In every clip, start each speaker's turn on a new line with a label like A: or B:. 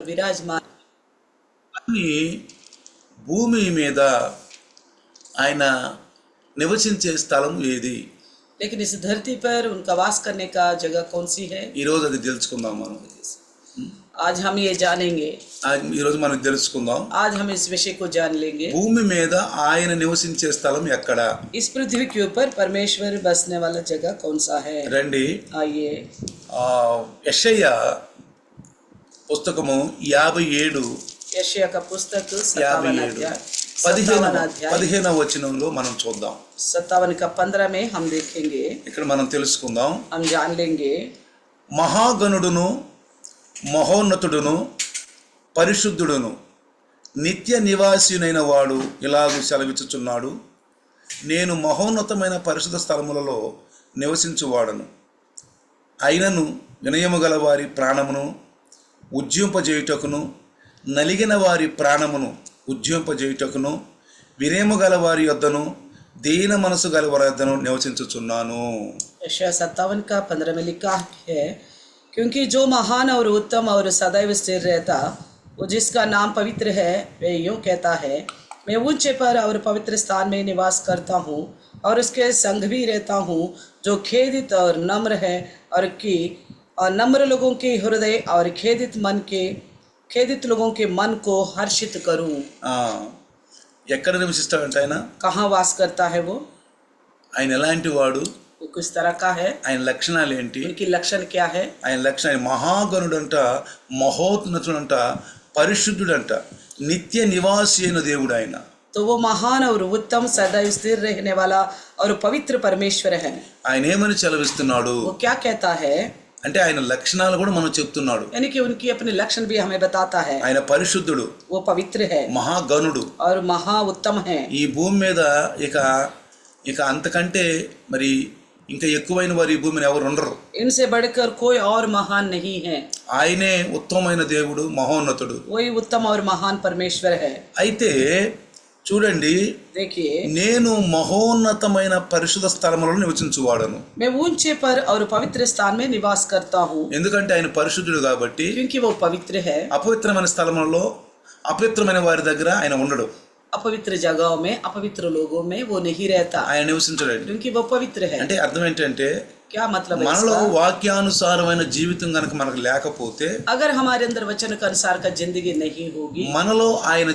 A: विराजमान।
B: కానీ భూమి మీద ఆయన నివసించే స్థలం ఏది?
A: लेकिन इस धरती पर उनका वास करने का जगह कौन सी है?
B: ఈరోజు అది తెలుసుకుందాం మనం.
A: आज हम ये जानेंगे,
B: ఈరోజు మనం తెలుసుకుందాం.
A: आज हम इस विषय को जान लेंगे.
B: భూమి మీద ఆయన నివసించే స్థలం ఎక్కడ?
A: इस पृथ्वी के ऊपर परमेश्वर बसने वाला जगह कौन सा है?
B: రండి.
A: आइए,
B: యెషయా పుస్తకము 57
A: यशायाह का पुस्तक 57 अध्याय
B: 15వ వచనంలో మనం చూద్దాం.
A: 57 का 15 में हम देखेंगे,
B: ఇక్కడ మనం తెలుసుకుందాం.
A: हम जान लेंगे.
B: మహాగణుడును మహోన్నతుడును పరిశుద్ధుడును నిత్య నివాసినైన వాడు ఇలాగూ సెలవిచ్చుచున్నాడు, నేను మహోన్నతమైన పరిశుద్ధ స్థలములలో నివసించువాడను. అయినను వినయము గల వారి ప్రాణమును ఉజ్జింపజేయుటకును, నలిగిన వారి ప్రాణమును ఉజ్జింపజేయుటకును, వినయము గల వారి యొద్దను దీన మనసు గల వారి యొద్దను నివసించుచున్నాను.
A: यशायाह 57 का 15 में लिखा है, क्योंकि जो महान और उत्तम और सदैव स्थिर रहता, वो जिसका नाम पवित्र है, वे यूँ कहता है, मैं ऊंचे पर और पवित्र स्थान में निवास करता हूँ और उसके संग भी रहता हूँ, जो खेदित और नम्र है और नम्र लोगों के हृदय और खेदित लोगों के मन को हर्षित करूँ.
B: ఎక్కడ నివసిస్తాడంటే ఆయన?
A: कहाँ वास करता है वो?
B: ఆయన ఎలాంటి వాడు?
A: वो किस तरह का है?
B: ఆయన లక్షణాలు ఏంటి?
A: उनकी लक्षण क्या है?
B: ఆయన లక్షణ మహాగణుడంట, మహోన్నతుడంట, పరిశుద్ధుడంట, నిత్య నివాసి అయిన దేవుడు ఆయన.
A: तो वो महान और उत्तम सदैव स्थिर रहने वाला और पवित्र परमेश्वर है.
B: ఆయన ఏమని సెలవిస్తున్నాడు
A: वो क्या कहता है?
B: అంటే ఆయన లక్షణాలు కూడా మనం చెప్తున్నాడు.
A: यानी कि उनकी अपने लक्षण भी हमें बताता है.
B: ఆయన పరిశుద్ధుడు,
A: वो पवित्र है,
B: మహాగణుడు
A: और महा उत्तम है.
B: ఈ భూమి మీద ఇక అంతకంటే మరి ఇంకా ఎక్కువైన వారు ఈ భూమిని ఎవరు ఉండరు.
A: इनसे बढ़कर कोई और महान नहीं है.
B: ఆయనే ఉత్తమమైన దేవుడు, మహోన్నతుడు.
A: वही उत्तम और महान परमेश्वर है.
B: అయితే చూడండి,
A: देखिए,
B: నేను మహోన్నతమైన పరిశుద్ధ స్థలములలో నివసించువాడను.
A: मैं ऊंचे पर और पवित्र स्थान में निवास करता हूँ.
B: ఎందుకంటే ఆయన పరిశుద్ధుడు కాబట్టి.
A: क्योंकि वो पवित्र है.
B: అపవిత్రమైన స్థలములలో అపవిత్రమైన వారి దగ్గర ఆయన ఉండడు.
A: अपवित्र जगहों में, अपवित्र लोगों में वो नहीं रहता.
B: ఆయన నివసించడు.
A: क्योंकि वो पवित्र है.
B: అంటే అర్థం ఏంటంటే,
A: क्या मतलब है
B: మనలో
A: इसका?
B: వాక్యానుసారమైన జీవితం గనక మనకు లేకపోతే,
A: अगर हमारे अंदर वचन के अनुसार का जिंदगी नहीं होगी,
B: మనలో ఆయన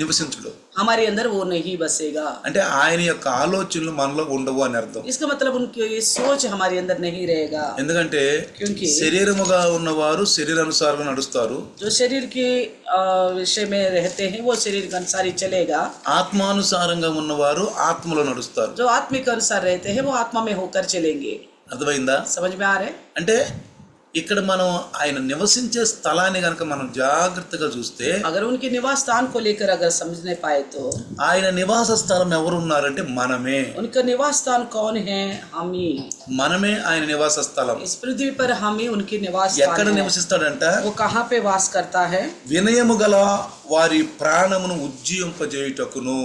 B: నివసించడు.
A: हमारे अंदर वो नहीं बसेगा.
B: అంటే ఆయన యొక్క ఆలోచనలు మనలో ఉండవు అని అర్థం.
A: इसका मतलब उनकी सोच हमारे अंदर नहीं रहेगा.
B: ఎందుకంటే
A: क्योंकि
B: శరీరముగా ఉన్నవారు శరీరానుసారంగా నడుస్తారు,
A: जो शरीर के विषय में रहते हैं वो शरीर के अनुसार ही चलेगा.
B: ఆత్మానుసారంగా ఉన్నవారు ఆత్మలో నడుస్తారు.
A: जो आत्मिक के अनुसार रहते हैं वो आत्मा में होकर चलेंगे.
B: అర్థమైందా?
A: समझ में आ रहे?
B: అంటే ఇక్కడ మనం ఆయన నివసించే స్థలాన్ని గనక మనం జాగ్రత్తగా చూస్తే,
A: अगर उनके निवास स्थान को लेकर अगर समझने पाए तो
B: ఆయన నివాస స్థలం ఎవరు ఉన్నారంటే మనమే.
A: उनका निवास स्थान कौन है? हम ही.
B: మనమే ఆయన నివాస స్థలం.
A: इस पृथ्वी पर हम ही उनकी निवास स्थान
B: ఎక్కడ
A: है.
B: నివసిస్తాడంట?
A: वो कहाँ पे वास करता है?
B: వినయము గల వారి ప్రాణమును ఉజ్జీవింపజేయుటకును.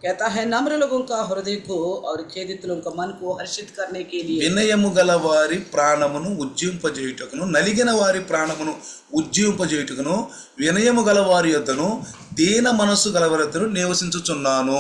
A: कहता है नम्र लोगों का हृदय को और खेदित लोगों का मन को हर्षित करने के लिए.
B: వినయము గల వారి ప్రాణమును ఉజ్జీవింపజేయుటకును, నలిగిన వారి ప్రాణమును ఉజ్జీవింపజేయుటకును, వినయము గల వారి యొద్దను దీన మనస్సు గల వారి యొద్దను నివసించుచున్నాను.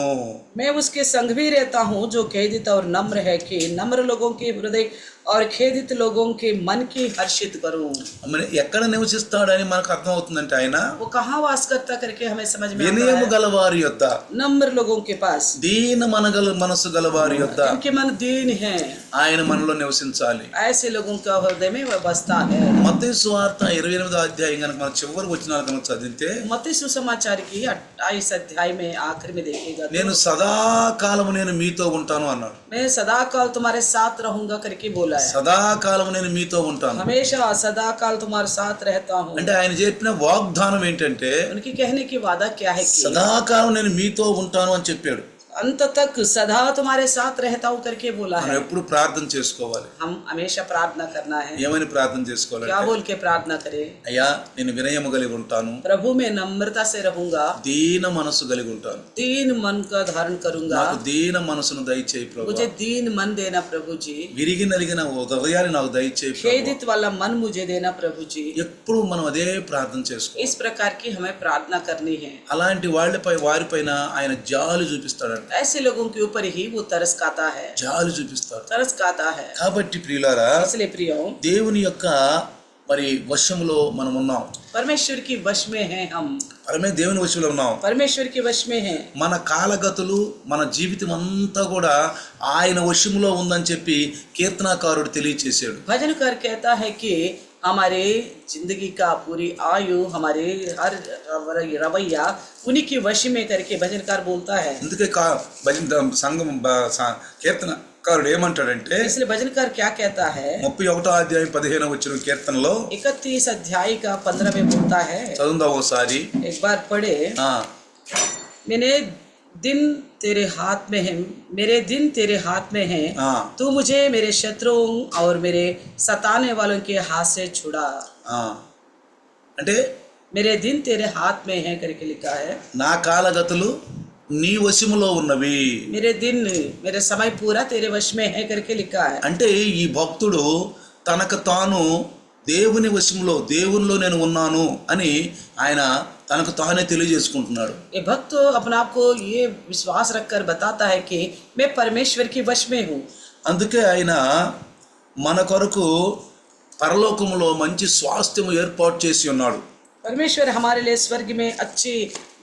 A: मैं उसके संग भी रहता हूँ, जो खेदित और नम्र है, कि नम्र लोगों के हृदय और खेदित लोगों के मन की हर्षित करूँ.
B: మరి ఎక్కడ నివసిస్తాడని మనకు అర్థం అవుతుందంటే, ఆయన
A: वो कहाँ वास करता करके हमें समझ में आता
B: వినయము
A: है.
B: గల వారి యొద్ద,
A: नम्र लोगों के पास,
B: దీన మనగల మనస్సు గల వారి యొద్ద
A: उनके मन दीन है.
B: ఆయన మనలో నివసించాలి.
A: ऐसे लोगों का हृदय में वह बसता है.
B: మత్తయి సువార్త 28వ అధ్యాయం కనుక మనం చివరి వచనాలు కనుక చదివితే,
A: मत्ती सुसमाचार की 28 अध्याय में आखिर में देखेगा
B: నేను సదాకాలము నేను మీతో ఉంటాను అన్నాడు.
A: मैं सदा काल तुम्हारे साथ रहूंगा करके बोला है.
B: సదాకాలము నేను మీతో ఉంటాను
A: हमेशा सदा काल तुम्हारे साथ रहता हूँ.
B: అంటే ఆయన చెప్పిన వాగ్దానం ఏంటంటే,
A: उनकी कहने की वादा क्या है कि
B: సదాకాలం నేను మీతో ఉంటాను అని చెప్పాడు.
A: अंत तक सदा तुम्हारे साथ रहता हूँ करके बोला
B: మనం
A: है।
B: ఎప్పుడు ప్రార్థన చేసుకోవాలి.
A: हम हमेशा प्रार्थना करना है।
B: ఏమని ప్రార్థన
A: क्या
B: చేసుకోవాలంటే,
A: बोल के प्रार्थना करें?
B: అయ్యా నేను వినయము కలిగి ఉంటాను,
A: प्रभु मैं नम्रता से रहूंगा,
B: దీన మనసు కలిగి ఉంటాను,
A: दीन मन का धारण करूंगा,
B: నాకు దీన మనసును దయచేయి ప్రభు,
A: मुझे दीन मन देना प्रभु जी,
B: విరిగి నలిగిన హృదయాన్ని నాకు దయచేయి ప్రభు.
A: खेदित वाला मन मुझे देना प्रभु जी।
B: ఎప్పుడు మనం అదే ప్రార్థన చేసుకోవాలి.
A: इस प्रकार की हमें प्रार्थना करनी है।
B: అలాంటి వారిపైన ఆయన జాలి చూపిస్తాడంట.
A: ऐसे लोगों के ऊपर ही वो तरस खाता है,
B: జాలి చూపిస్తాడు.
A: तरस खाता है।
B: కాబట్టి ప్రియులారా,
A: इसलिए प्रियो,
B: దేవుని యొక్క మరి వశములో మనం ఉన్నాం.
A: परमेश्वर की वश में हैं हम,
B: దేవుని వశంలో ఉన్నాం.
A: परमेश्वर के वश में हैं।
B: మన కాలగతులు, మన జీవితం అంతా కూడా ఆయన వశములో ఉందని చెప్పి కీర్తనాకారుడు తెలియచేశాడు.
A: भजनकार कहता है कि हमारे जिंदगी का पूरी आयु, हमारे हर रवैया उन्हीं की वश में करके भजनकार बोलता है।
B: అందుకే సంఘం కీర్తనకారుడు ఏమంటాడంటే,
A: इसलिए भजनकार क्या कहता है?
B: 31వ అధ్యాయం 15వ వచనం కీర్తనలో
A: 31 अध्याय का 15 में बोलता है।
B: చదువుదాం ఒకసారి.
A: एक बार पढ़े। मैंने दिन तेरे हाथ में है, मेरे दिन तेरे हाथ में है, तू मुझे मेरे शत्रुओं और मेरे सताने वालों के हाथ से छुड़ा।
B: అంటే
A: मेरे दिन तेरे हाथ में है करके लिखा है।
B: నా కాలగతులు నీ వశములో ఉన్నవి.
A: मेरे दिन, मेरे समय पूरा तेरे वश में है करके लिखा है।
B: అంటే ఈ భక్తుడు తనకు తాను దేవుని వశంలో, దేవునిలో నేను ఉన్నాను అని ఆయన తనకు తానే తెలియజేసుకుంటున్నాడు.
A: ये भक्त अपने आप को ये विश्वास रखकर बताता है कि मैं परमेश्वर की वश में हूँ।
B: అందుకే ఆయన మన కొరకు పరలోకములో మంచి స్వాస్థ్యము ఏర్పాటు చేసి ఉన్నాడు.
A: परमेश्वर हमारे लिए स्वर्ग में अच्छी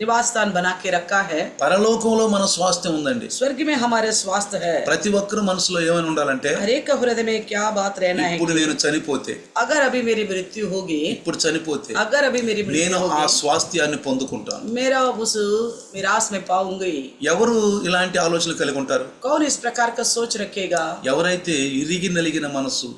A: निवास स्थान बना के रखा है।
B: పరలోకంలో మన స్వాస్థ్యం ఉందండి.
A: स्वर्ग में हमारे स्वास्थ्य है।
B: ప్రతి ఒక్కరు మనసులో ఏమని ఉండాలంటే,
A: हर एक का हृदय में क्या बात रहना है?
B: ఇప్పుడు నేను చనిపోతే,
A: अगर अभी मेरी मृत्यु होगी,
B: ఇప్పుడు చనిపోతే
A: अगर अभी मेरी
B: నేను
A: मृत्यु
B: ఆ
A: होगी,
B: స్వాస్థ్యాన్ని పొందుకుంటాను.
A: मेरा उस मिरास में पाऊंगी।
B: ఎవరు ఇలాంటి ఆలోచనలు కలిగి ఉంటారు?
A: कौन इस प्रकार का सोच रखेगा?
B: ఎవరైతే ఇరిగి నలిగిన మనసు,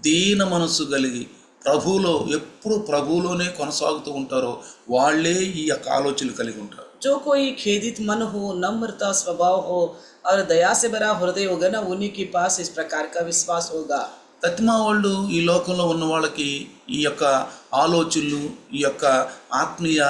B: దీన మనసు కలిగి ప్రభువులో, ఎప్పుడు ప్రభువులోనే కొనసాగుతూ ఉంటారో వాళ్ళే ఈ యొక్క ఆలోచనలు కలిగి ఉంటారు.
A: जो कोई खेदित मन हो, नम्रता स्वभाव हो और दया से भरा हृदय होगा ना, उन्हीं के पास इस प्रकार का विश्वास होगा।
B: తత్మా వాళ్ళు ఈ లోకంలో ఉన్న వాళ్ళకి ఈ యొక్క ఆలోచనలు, ఈ యొక్క ఆత్మీయ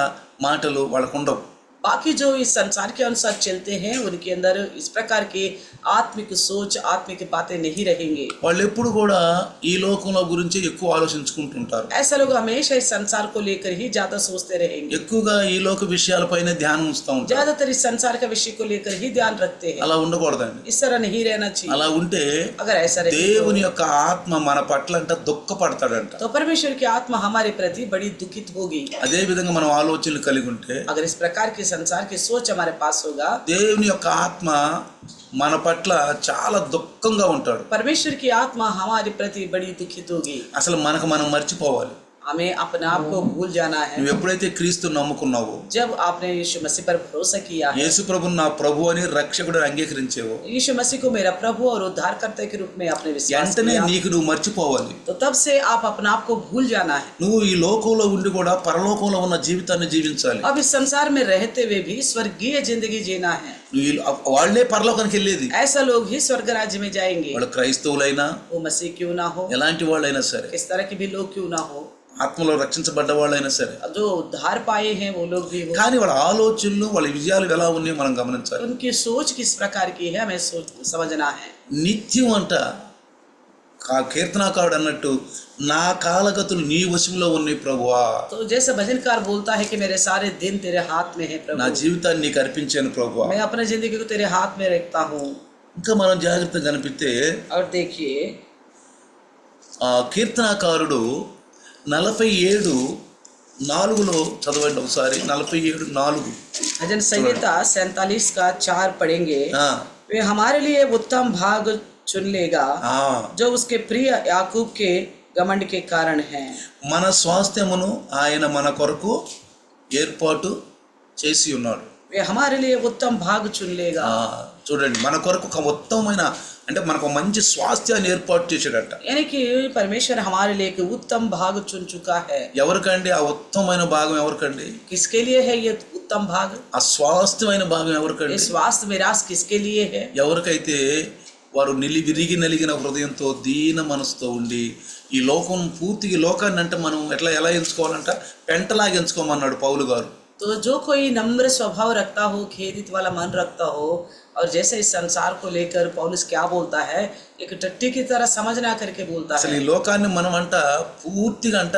B: మాటలు వాళ్ళకు ఉండవు.
A: बाकी जो इस संसार के अनुसार चलते हैं, उनके अंदर इस प्रकार की आत्मिक सोच, आत्मिक बातें नहीं रहेंगे।
B: వాళ్ళు ఎప్పుడు కూడా ఈ లోకంలో గురించి ఎక్కువ ఆలోచించుకుంటుంటారు.
A: ऐसा लोग हमेशा इस संसार को लेकर ही ज्यादा सोचते रहेंगे,
B: ఎక్కువగా ఈ లోక విషయాలపైన ధ్యానం ఉంచుతూ ఉంటారు.
A: ज्यादातर इस संसार का विषय को लेकर ही ध्यान रखते हैं।
B: అలా ఉండకూడదండి.
A: इस तरह नहीं रहना चाहिए।
B: అలా ఉంటే
A: अगर ऐसा रहे
B: దేవుని యొక్క ఆత్మ మన పట్ల అంట దుఃఖపడతాడంట.
A: तो परमेश्वर की आत्मा हमारे प्रति बड़ी दुखित होगी।
B: అదే విధంగా మనం ఆలోచనలు కలిగి ఉంటే,
A: अगर इस प्रकार की संसार की सोच हमारे पास होगा,
B: దేవుని యొక్క ఆత్మ మన పట్ల చాలా దుఃఖంగా ఉంటాడు.
A: परमेश्वर की आत्मा हमारे प्रति बड़ी दुखित होगी।
B: అసలు మనకు మనం మర్చిపోవాలి.
A: हमें अपने आप को भूल जाना है।
B: నువ్వు ఎప్పుడైతే క్రీస్తు నమ్ముకున్నావో,
A: जब आपने यीशु मसीह पर भरोसा किया है,
B: యేసు ప్రభుని నా ప్రభు అని రక్షకుడు అంగీకరించేవో,
A: यीशु मसीह को मेरा प्रभु और उद्धारकर्ता के रूप में आपने विश्वास
B: వెంటనే
A: किया,
B: నీకు నువ్వు మర్చిపోవాలి.
A: तो तब से आप अपने आप को भूल जाना है।
B: నువ్వు ఈ లోకంలో ఉండి కూడా పరలోకంలో ఉన్న జీవితాన్ని జీవించాలి.
A: अब इस संसार में रहते हुए भी स्वर्गीय जिंदगी जीना है।
B: వాళ్ళే పరలోకానికి వెళ్ళేది.
A: ऐसा लोग ही स्वर्ग राज्य में जाएंगे।
B: వాళ్ళు క్రైస్తవులైనా,
A: वो मसीह क्यों ना हो,
B: ఎలాంటి వాళ్ళైనా సరే,
A: इस तरह के भी लोग क्यों ना हो,
B: ఆత్మలో రక్షించబడ్డ వాళ్ళైనా సరే,
A: जो उद्धार पाए हैं वो लोग भी हो,
B: కానీ వాళ్ళ ఆలోచనలు, వాళ్ళ విజయాలు ఎలా ఉన్నాయో మనం గమనించాలి.
A: उनकी सोच किस प्रकार की है हमें समझना है।
B: నిత్యం అంట కీర్తనాకారుడు అన్నట్టు, నా కాలగతులు నీ వశంలో ఉన్నాయి ప్రభువా,
A: तो जैसे भजनकार बोलता है कि मेरे सारे दिन तेरे हाथ में है
B: నా
A: प्रभु,
B: జీవితాన్ని నీకు అర్పించాను ప్రభువా.
A: मैं अपने जिंदगी को तेरे हाथ में रखता हूँ।
B: ఇంకా మనం జాగ్రత్తగా కనిపిస్తే,
A: और देखिए
B: కీర్తనాకారుడు 47:4 చదవండి ఒకసారి. 47:4.
A: भजन संहिता 47 का 4 पढ़ेंगे। वे हमारे लिए उत्तम भाग चुन लेगा, जो उसके प्रिय याकूब के घमंड के कारण है।
B: మన స్వాస్థ్యమును ఆయన మన కొరకు ఏర్పాటు చేసి ఉన్నాడు.
A: वे हमारे लिए उत्तम भाग चुन लेगा।
B: చూడండి, మన కొరకు ఒక ఉత్తమమైన, అంటే మనకు మంచి స్వాస్థ్యాన్ని ఏర్పాటు చేశాడట.
A: यानी कि परमेश्वर हमारे लिए एक उत्तम भाग चुन चुका है।
B: ఎవరికండి ఆ ఉత్తమమైన భాగం? ఎవరికండి?
A: किसके लिए है ये उत्तम उत्तम भाग,
B: ఆ స్వాస్థ్యమైన భాగం
A: ये
B: ఎవరికండి?
A: स्वास्थ्य मिरास किसके लिए है?
B: ఎవరికైతే వారు విరిగి నలిగిన హృదయంతో దీన మనసుతో ఉండి ఈ లోకం పూర్తిగా లోకాన్ని అంటే మనం ఎలా ఎంచుకోవాలంట, పెంటలాగా ఎంచుకోమన్నాడు పౌలు గారు.
A: तो जो कोई नम्र स्वभाव रखता हो, खेदित वाला मन रखता हो, और जैसे इस संसार को लेकर पौलुस क्या बोलता है, एक टट्टी की तरह समझना करके बोलता
B: అసలు
A: है.
B: ఈ లోకాన్ని మనం అంట పూర్తిగా అంట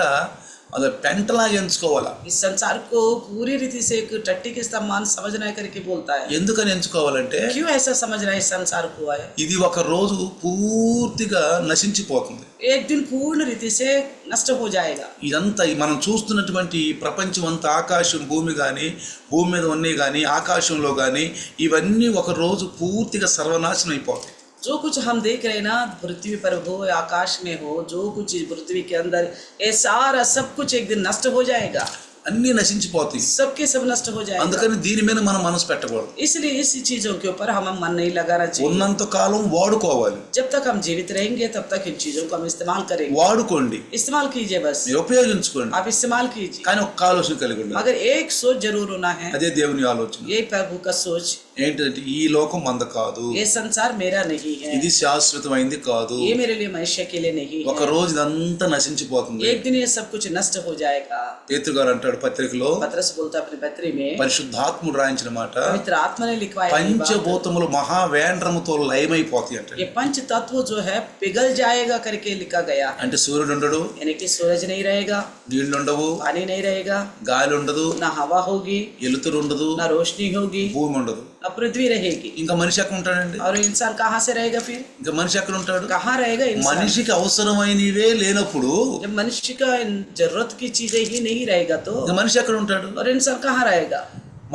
B: అది పెంటలాగా ఎంచుకోవాలా.
A: इस संसार को पूरी रीति से एक टट्टी के समान समझना करके बोलता है.
B: ఎందుకని ఎంచుకోవాలంటే
A: क्यों ऐसा समझना है? इस संसार को है,
B: ఇది ఒక రోజు పూర్తిగా నశించిపోతుంది.
A: एक दिन पूर्ण रीति से नष्ट हो जाएगा.
B: ఇదంతా మనం చూస్తున్నటువంటి ఈ ప్రపంచం అంతా, ఆకాశం భూమి కానీ, భూమి మీద ఉన్నాయి కానీ, ఆకాశంలో కానీ, ఇవన్నీ ఒక రోజు పూర్తిగా సర్వనాశనం అయిపోతాయి.
A: जो कुछ हम देख रहे हैं ना, पृथ्वी पर हो या आकाश में हो, जो कुछ पृथ्वी के अंदर, ये सारा सब कुछ एक दिन नष्ट हो जाएगा.
B: అన్నీ నశించిపోతాయి.
A: सबके सब नष्ट हो जाएगा.
B: అందుకని దీని మీద మనం మనసు పెట్టకూడదు.
A: इसलिए इस चीजों के ऊपर हम मन नहीं लगाना चाहिए.
B: ఉన్నంత కాలం వాడుకోవాలి.
A: जब तक हम जीवित रहेंगे तब तक इन चीजों को हम इस्तेमाल करेंगे.
B: వాడుకోండి,
A: इस्तेमाल कीजिए, बस
B: మీరు ఉపయోగించుకోండి.
A: आप इस्तेमाल कीजिए.
B: కానీ ఒక ఆలోచన కలిగి ఉండాలి.
A: मगर एक सोच जरूर होना है,
B: అదే దేవుని ఆలోచన.
A: ये प्रभु का सोच.
B: ఏంటంటే ఈ లోకం మంద కాదు,
A: ये संसार मेरा नहीं है,
B: ఇది శాశ్వతమైంది కాదు.
A: ये मेरे लिए मनुष्य के लिए नहीं
B: ఒక
A: है.
B: రోజు ఇదంతా నశించిపోతుంది.
A: एक दिन ये सब कुछ नष्ट हो जाएगा.
B: పేతురు గారు అంటాడు పత్రికలో,
A: पतरस बोलता है अपनी पत्री में,
B: పరిశుద్ధాత్ముడు రాయించిన మాట,
A: पवित्र आत्मा ने लिखवाया ये बात,
B: పంచభూతములు మహావేండ్రముతో లయమైపోతాయి అంటే.
A: ये पंच तत्व जो है पिघल जाएगा करके लिखा गया.
B: అంటే సూర్యుడు ఉండడు,
A: यानी कि सूरज नहीं रहेगा,
B: నీళ్లు ఉండవు,
A: पानी नहीं रहेगा,
B: గాలి ఉండదు,
A: ना हवा होगी,
B: ఎలుతురు ఉండదు,
A: ना रोशनी होगी,
B: భూమి ఉండదు.
A: ना पृथ्वी रहेगी.
B: ఇంకా మనిషి ఎక్కడ ఉంటాడండి?
A: और इंसान कहाँ से रहेगा फिर?
B: ఇంకా మనిషి ఎక్కడ ఉంటాడు?
A: कहाँ रहेगा इंसान?
B: మనిషికి అవసరమైనవే లేనప్పుడు
A: जब मनुष्य का जरूरत की चीजें ही नहीं रहेगा तो
B: ఇంకా మనిషి ఎక్కడ ఉంటాడు?
A: और इंसान कहाँ रहेगा?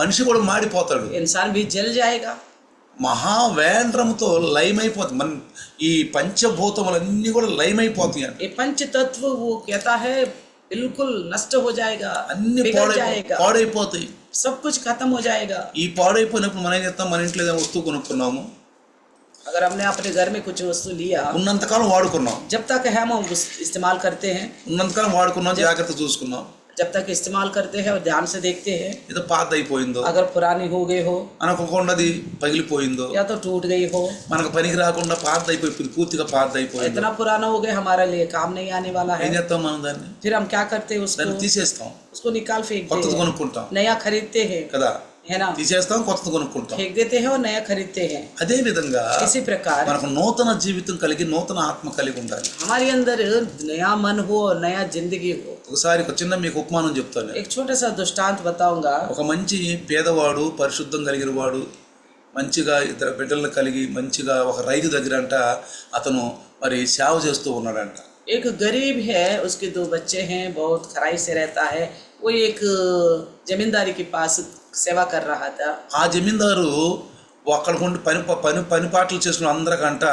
B: మనిషి కూడా మాడిపోతాడు.
A: इंसान भी जल जाएगा.
B: మహావేంద్రముతో లయమైపోతుంది. మన ఈ పంచభూతములన్నీ కూడా లయమైపోతాయి అంటే.
A: ये पंच तत्व वो कहता है बिल्कुल नष्ट हो जाएगा,
B: అన్ని
A: पिघल जाएगा,
B: పాడైపోతాయి.
A: सब कुछ खत्म हो जाएगा.
B: ఈ పాడైపోయినప్పుడు మనం ఏం చేస్తాం? మన ఇంట్లో ఏదైనా వస్తువు కొనుక్కున్నాము,
A: अगर हमने अपने घर में कुछ वस्तु लिया,
B: ఉన్నంతకాలం వాడుకున్నాం,
A: जब तक है हम इस्तेमाल करते हैं,
B: ఉన్నంతకాలం వాడుకున్నాం, జాగ్రత్త చూసుకున్నాం.
A: जब तक इस्तेमाल करते हैं और ध्यान से देखते हैं,
B: ఏదో పాత అయిపోయిందో,
A: अगर पुरानी हो गई हो
B: అనుకోకుండా పగిలిపోయిందో,
A: या तो टूट गई हो,
B: మనకు పనికి రాకుండా పాత అయిపోయి పూర్తిగా పాత అయిపోయిందో,
A: इतना पुराना हो गया हमारे लिए काम नहीं आने वाला
B: ఏం
A: है,
B: చేస్తాం? మనం దాన్ని
A: फिर हम क्या करते हैं?
B: దాన్ని
A: उसको
B: తీసేస్తాం,
A: उसको निकाल फेंकते
B: కొత్తది
A: हैं,
B: కొనుక్కుంటాం
A: नया खरीदते हैं,
B: కదా.
A: है ना?
B: తీసేస్తాం, కొత్తది కొనుక్కుంటాం.
A: फेंक देते हैं और नया खरीदते हैं.
B: అదే విధంగా
A: इसी प्रकार
B: మనకు నూతన జీవితం కలిగి నూతన ఆత్మ కలిగి ఉండాలి.
A: हमारे अंदर नया मन हो और नया जिंदगी हो.
B: ఒకసారి ఒక చిన్న మీకు ఉపమానం చెప్తాను.
A: एक छोटा सा दृष्टांत बताऊंगा.
B: ఒక మంచి పేదవాడు, పరిశుద్ధం కలిగిన వాడు, మంచిగా ఇద్దరు బిడ్డలను కలిగి మంచిగా ఒక రైతు దగ్గర అంట అతను మరి సేవ చేస్తూ ఉన్నాడంట.
A: एक गरीब है, उसके 2 बच्चे हैं, बहुत खराई से रहता है. वो एक जमींदारी के पास सेवा कर रहा था.
B: ఆ జమీందారు అక్కడ ఉండి పని పాటలు చేసుకున్న అందరికంట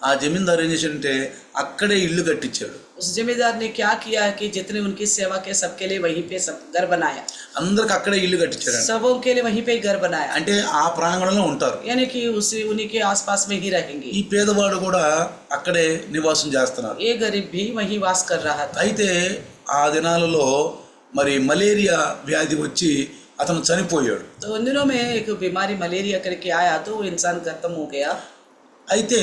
B: ఆ జమీందారు ఏం చేశాడంటే అక్కడే ఇల్లు కట్టించాడు.
A: उस जमींदार ने क्या किया कि जितने उनकी सेवा के सबके लिए वहीं पे सब घर बनाया.
B: అందరికి అక్కడే ఇల్లు కట్టించాడు.
A: सबों के लिए वहीं पे घर बनाया.
B: అంటే ఆ ప్రాంగణంలో ఉంటారు.
A: यानी कि उसी उन्हीं के आसपास में ही रहेंगे.
B: ఈ పేదవాడు కూడా అక్కడే నివాసం చేస్తున్నారు.
A: ये गरीब भी वहीं वास कर रहा था.
B: అయితే ఆ దినాలలో మరి మలేరియా వ్యాధి వచ్చి అతను చనిపోయాడు.
A: तो उन दिनों में एक बीमारी मलेरिया करके आया तो वो इंसान खत्म हो गया.
B: అయితే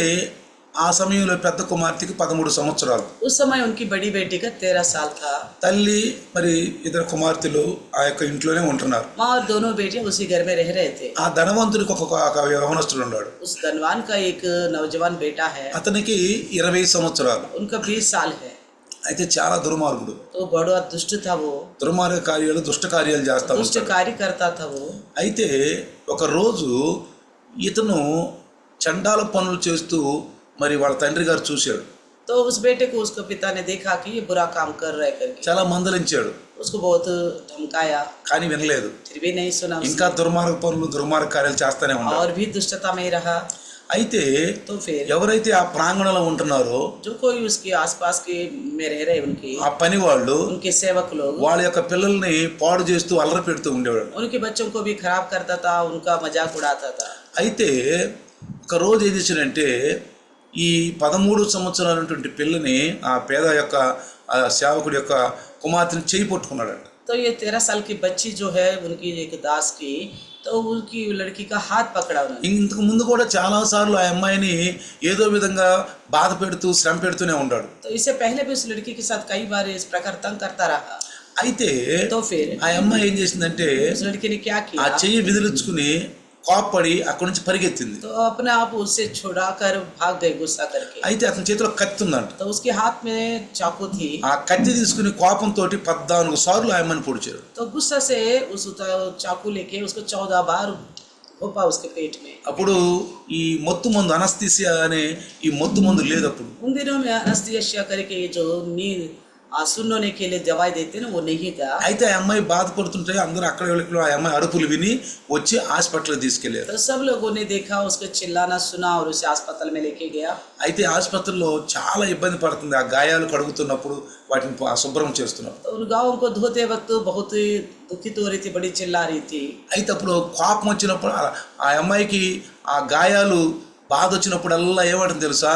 B: ఆ సమయంలో పెద్ద కుమార్తెకి 13 సంవత్సరాలు.
A: उस समय उनकी बड़ी बेटी का 13 साल था.
B: తల్లి మరి ఇద్దరు కుమార్తెలు ఆ యొక్క ఇంట్లోనే ఉంటున్నారు.
A: माँ और दोनों बेटियां उसी घर में रह रहे थे.
B: ఆ ధనవంతుడికి ఒక యవనస్తుడు ఉన్నాడు.
A: उस धनवान का एक नौजवान बेटा है,
B: అతనికి 20 సంవత్సరాలు.
A: उनका 20 साल है.
B: అయితే చాలా దుర్మార్గుడు.
A: तो बड़ा दुष्ट था वो,
B: దుర్మార్గ కార్యాలు, దుష్ట కార్యాలు చేస్తా
A: दुष्ट
B: ఉంటాడు.
A: कार्य करता था वो.
B: అయితే ఒక రోజు ఇతను చండాల పనులు చేస్తూ మరి వాళ్ళ తండ్రి గారు చూశాడు.
A: तो उस बेटे को उसके पिता ने देखा कि ये बुरा काम कर रहा है करके
B: చాలా మందలించాడు,
A: उसको बहुत धमकाया,
B: కానీ వినలేదు.
A: फिर भी नहीं सुना उसने.
B: ఇంకా దుర్మార్గ పనులు, దుర్మార్గ కార్యాలు చేస్తానే ఉన్నాడు.
A: और भी दुष्टता में ही रहा.
B: అయితే
A: तो फिर
B: ఎవరైతే ఆ ప్రాంగణంలో ఉంటున్నారో
A: जो कोई उसके आसपास के में रह रहे उनकी
B: ఆ పని వాళ్ళు
A: उनके सेवक लोग
B: వాళ్ళ యొక్క పిల్లల్ని పాడు చేస్తూ అల్లరి పెడుతూ ఉండేవాడు.
A: उनके बच्चों को भी खराब करता था, उनका मजाक उड़ाता था.
B: అయితే ఒక రోజు ఏం చేశాడంటే ఈ 13 సంవత్సరాలైనటువంటి పిల్లని ఆ పేద యొక్క ఆ సేవకుడి యొక్క కుమార్తెని చేయి పట్టుకున్నాడంట.
A: तो ये 13 साल की बच्ची जो है उनकी एक दास की, तो उनकी लड़की का हाथ पकड़ा उन्होंने।
B: ఇంతకు ముందు కూడా చాలా సార్లు ఆ అమ్మాయిని ఏదో విధంగా బాధ పెడుతూ శ్రమ పెడుతూనే ఉంటాడు.
A: तो इससे पहले भी उस लड़की के साथ कई बार इस प्रकार तंग करता रहा।
B: అయితే
A: तो फिर
B: ఆ అమ్మాయి ఏం చేసిందంటే
A: उस लड़की ने क्या
B: ఆ
A: किया,
B: చెయ్యి విదిలించుకుని కోప్పడి అక్కడి నుంచి పరిగెత్తింది.
A: तो अपने आप उससे छुड़ाकर भाग गई गुस्सा करके।
B: అయితే అతని చేతిలో కత్తి ఉందంట.
A: तो उसके हाथ में चाकू थी,
B: ఆ కత్తి తీసుకుని కోపంతో 14 సార్లు ఆ అమ్మాయిని పొడిచాడు.
A: तो गुस्सा से उस चाकू लेके उसको 14 बार घोपा उसके पेट में।
B: అప్పుడు ఈ మొత్తు మందు అనస్థీసియా అనే ఈ మొత్తు మందు లేదు అప్పుడు.
A: उन दिनों में एनेस्थीसिया करके जो नींद सुनने के लिए दवाई देते ना वो नहीं था।
B: అయితే ఆ అమ్మాయి బాధపడుతుంటే అందరూ అక్కడ వెళ్ళి ఆ అమ్మాయి అరుపులు విని వచ్చి హాస్పిటల్ తీసుకెళ్లారు.
A: तो सब लोगों ने देखा, उसका चिल्लाना सुना और उसे अस्पताल में लेके गया।
B: అయితే హాస్పిటల్లో చాలా ఇబ్బంది పడుతుంది. ఆ గాయాలు కడుగుతున్నప్పుడు వాటిని శుభ్రం చేస్తున్నారు.
A: तो उन गाँवों को धोते वक्त बहुत ही दुखित हो रही थी, बड़ी चिल्ला रही थी।
B: అయితే అప్పుడు కోపం వచ్చినప్పుడు ఆ అమ్మాయికి ఆ గాయాలు బాధ వచ్చినప్పుడల్లా ఏమంటుంది తెలుసా,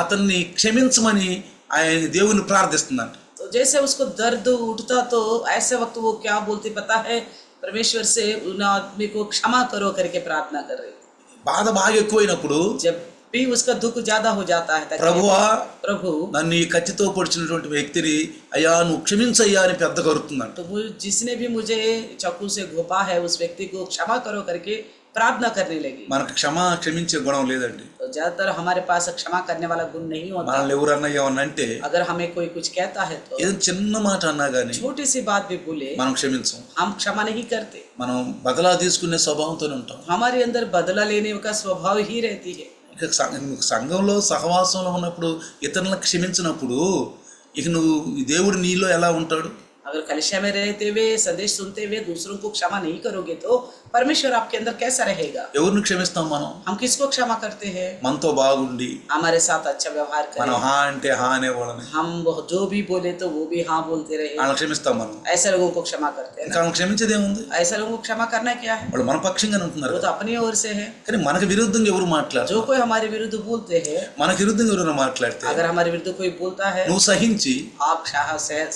B: అతన్ని క్షమించమని ఆయన దేవుని ప్రార్థిస్తుందంట.
A: तो जैसे उसको दर्द उठता तो ऐसे वक्त वो क्या बोलती पता है, परमेश्वर से उन आदमी को क्षमा करो करके प्रार्थना कर रही थी।
B: బాధ బాగా ఎక్కువైనప్పుడు
A: जब भी उसका दुख ज्यादा हो जाता है,
B: ప్రభువా
A: प्रभु
B: నన్ను ఈ కత్తితో పొడిచినటువంటి వ్యక్తిని అయ్యా నువ్వు క్షమించయ్యా అని పెద్ద కరుతుందంట.
A: तो जिसने भी मुझे चाकू से घोपा है उस व्यक्ति को क्षमा करो करके प्रार्थना करने लगी।
B: మనకు క్షమించే గుణం లేదండి.
A: तो ज्यादातर हमारे पास क्षमा करने वाला गुण नहीं होता।
B: మనల్ని ఎవరన్నా ఏమన్నా అంటే
A: अगर हमें कोई कुछ कहता है तो
B: ఏదో చిన్న మాట అన్నా కానీ
A: छोटी सी बात भी बोले
B: మనం క్షమించం.
A: हम क्षमा नहीं करते।
B: మనం బదలా తీసుకునే స్వభావంతోనే ఉంటాం.
A: हमारे अंदर बदला लेने का स्वभाव ही रहती है।
B: ఇక సంఘంలో సహవాసంలో ఉన్నప్పుడు ఇతరులను క్షమించినప్పుడు ఇక నువ్వు దేవుడు నీలో ఎలా ఉంటాడు?
A: अगर कलिसिया में रहते हुए संदेश सुनते हुए दूसरों को क्षमा नहीं करोगे तो परमेश्वर आपके अंदर कैसा रहेगा?
B: ఎవరిని క్షమిస్తాం మనం?
A: हम किसको क्षमा करते हैं?
B: మనతో బాగుండి
A: हमारे साथ अच्छा व्यवहार
B: మనం
A: करें,
B: హా అంటే హా అనేవాళ్ళని
A: हम जो भी बोले तो वो भी हाँ बोलते रहे,
B: వాళ్ళని క్షమిస్తాం మనం.
A: ऐसे लोगों को क्षमा करते हैं
B: ఇంకా
A: ना।
B: వాళ్ళని క్షమించేది ఏముంది?
A: ऐसे लोगों को क्षमा करना क्या है?
B: వాళ్ళు మన పక్షంగానే ఉంటున్నారు
A: वो
B: కదా.
A: तो अपनी ओर से है।
B: కానీ మనకు విరుద్ధంగా ఎవరు మాట్లాడరు?
A: जो कोई हमारे विरुद्ध बोलते हैं,
B: మనకు విరుద్ధంగా ఎవరైనా మాట్లాడితే
A: अगर हमारे विरुद्ध कोई बोलता है,
B: నువ్వు సహించి
A: आप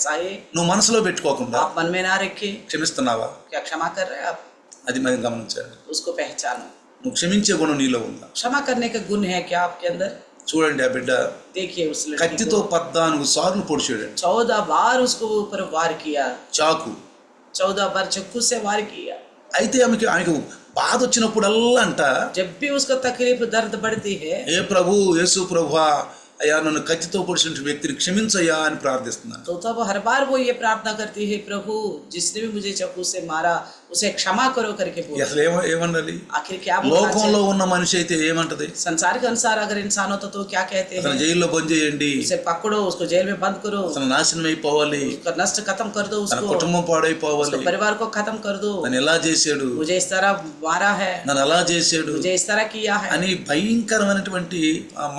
A: सहे
B: నువ్వు మనసులో పెట్టుకోకుండా
A: आप मन में ना रखे,
B: క్షమిస్తున్నావా?
A: क्या क्षमा कर रहे हैं आप?
B: అది మనం గమనించాలి.
A: उसको पहचानो।
B: నువ్వు క్షమించే గుణం నీలో ఉందా?
A: क्षमा करने का गुण है क्या आपके अंदर?
B: చూడండి, ఆ బిడ్డ
A: देखिए उस लड़की
B: కత్తితో
A: को
B: 14 సార్లు పొడిచాడు.
A: 14 बार उसको ऊपर वार किया,
B: చాకు.
A: 14 बार चाकू से वार किया।
B: అయితే ఆయనకు బాధ వచ్చినప్పుడల్లా అంట,
A: जब भी उसको तकलीफ दर्द बढ़ती है,
B: ఏ ప్రభు యేసు ప్రభువా అయ్యా నన్ను కత్తితో పొడిచిన వ్యక్తిని క్షమించయ్యా అని ప్రార్థిస్తున్నాను.
A: तो तब हर बार वो ये प्रार्थना करती है, प्रभु जिसने भी मुझे चाकू से मारा उसे क्षमा करो करके बोल।
B: అసలు ఏమన్నది?
A: आखिर क्या बोलना
B: లోకంలో
A: चाहिए?
B: ఉన్న మనిషి అయితే ఏమంటది?
A: संसार के अनुसार अगर इंसान होता तो क्या कहते
B: అతను
A: हैं?
B: జైల్లో బంద్ చేయండి,
A: उसे पकड़ो, उसको जेल में बंद करो,
B: అతను నాశనం అయిపోవాలి,
A: उसका नष्ट खत्म कर दो,
B: తన
A: उसको
B: కుటుంబం పాడైపోవాలి,
A: उसके परिवार को खत्म कर दो,
B: నన్ను ఎలా చేశాడు,
A: मुझे इस तरह मारा है,
B: నన్ను ఎలా చేశాడు
A: मुझे इस तरह किया है,
B: అని భయంకరమైనటువంటి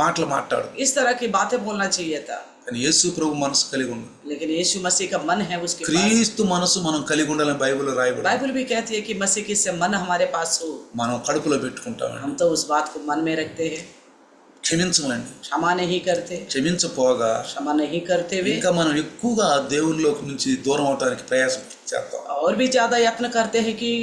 B: మాటలు మాట్లాడు.
A: इस तरह की बातें बोलना चाहिए था।
B: కానీ యేసు ప్రభు మనసు కలిగి ఉండు.
A: लेकिन यीशु मसीह का मन है उसके पास।
B: క్రీస్తు మనసు మనం కలిగి ఉండాలని బైబిల్లో రాయబడింది.
A: बाइबल भी कहती है कि मसीह की से मन हमारे पास हो,
B: మనం కడుపులో పెట్టుకుంటామండి.
A: हम तो उस बात को मन में रखते हैं,
B: క్షమించమండి.
A: क्षमा नहीं करते।
B: క్షమించపోగా
A: क्षमा नहीं करते हुए
B: ఇంకా మనం ఎక్కువగా దేవునిలోకి నుంచి దూరం అవడానికి ప్రయాసం చేస్తాం.
A: और भी ज्यादा यत्न करते हैं कि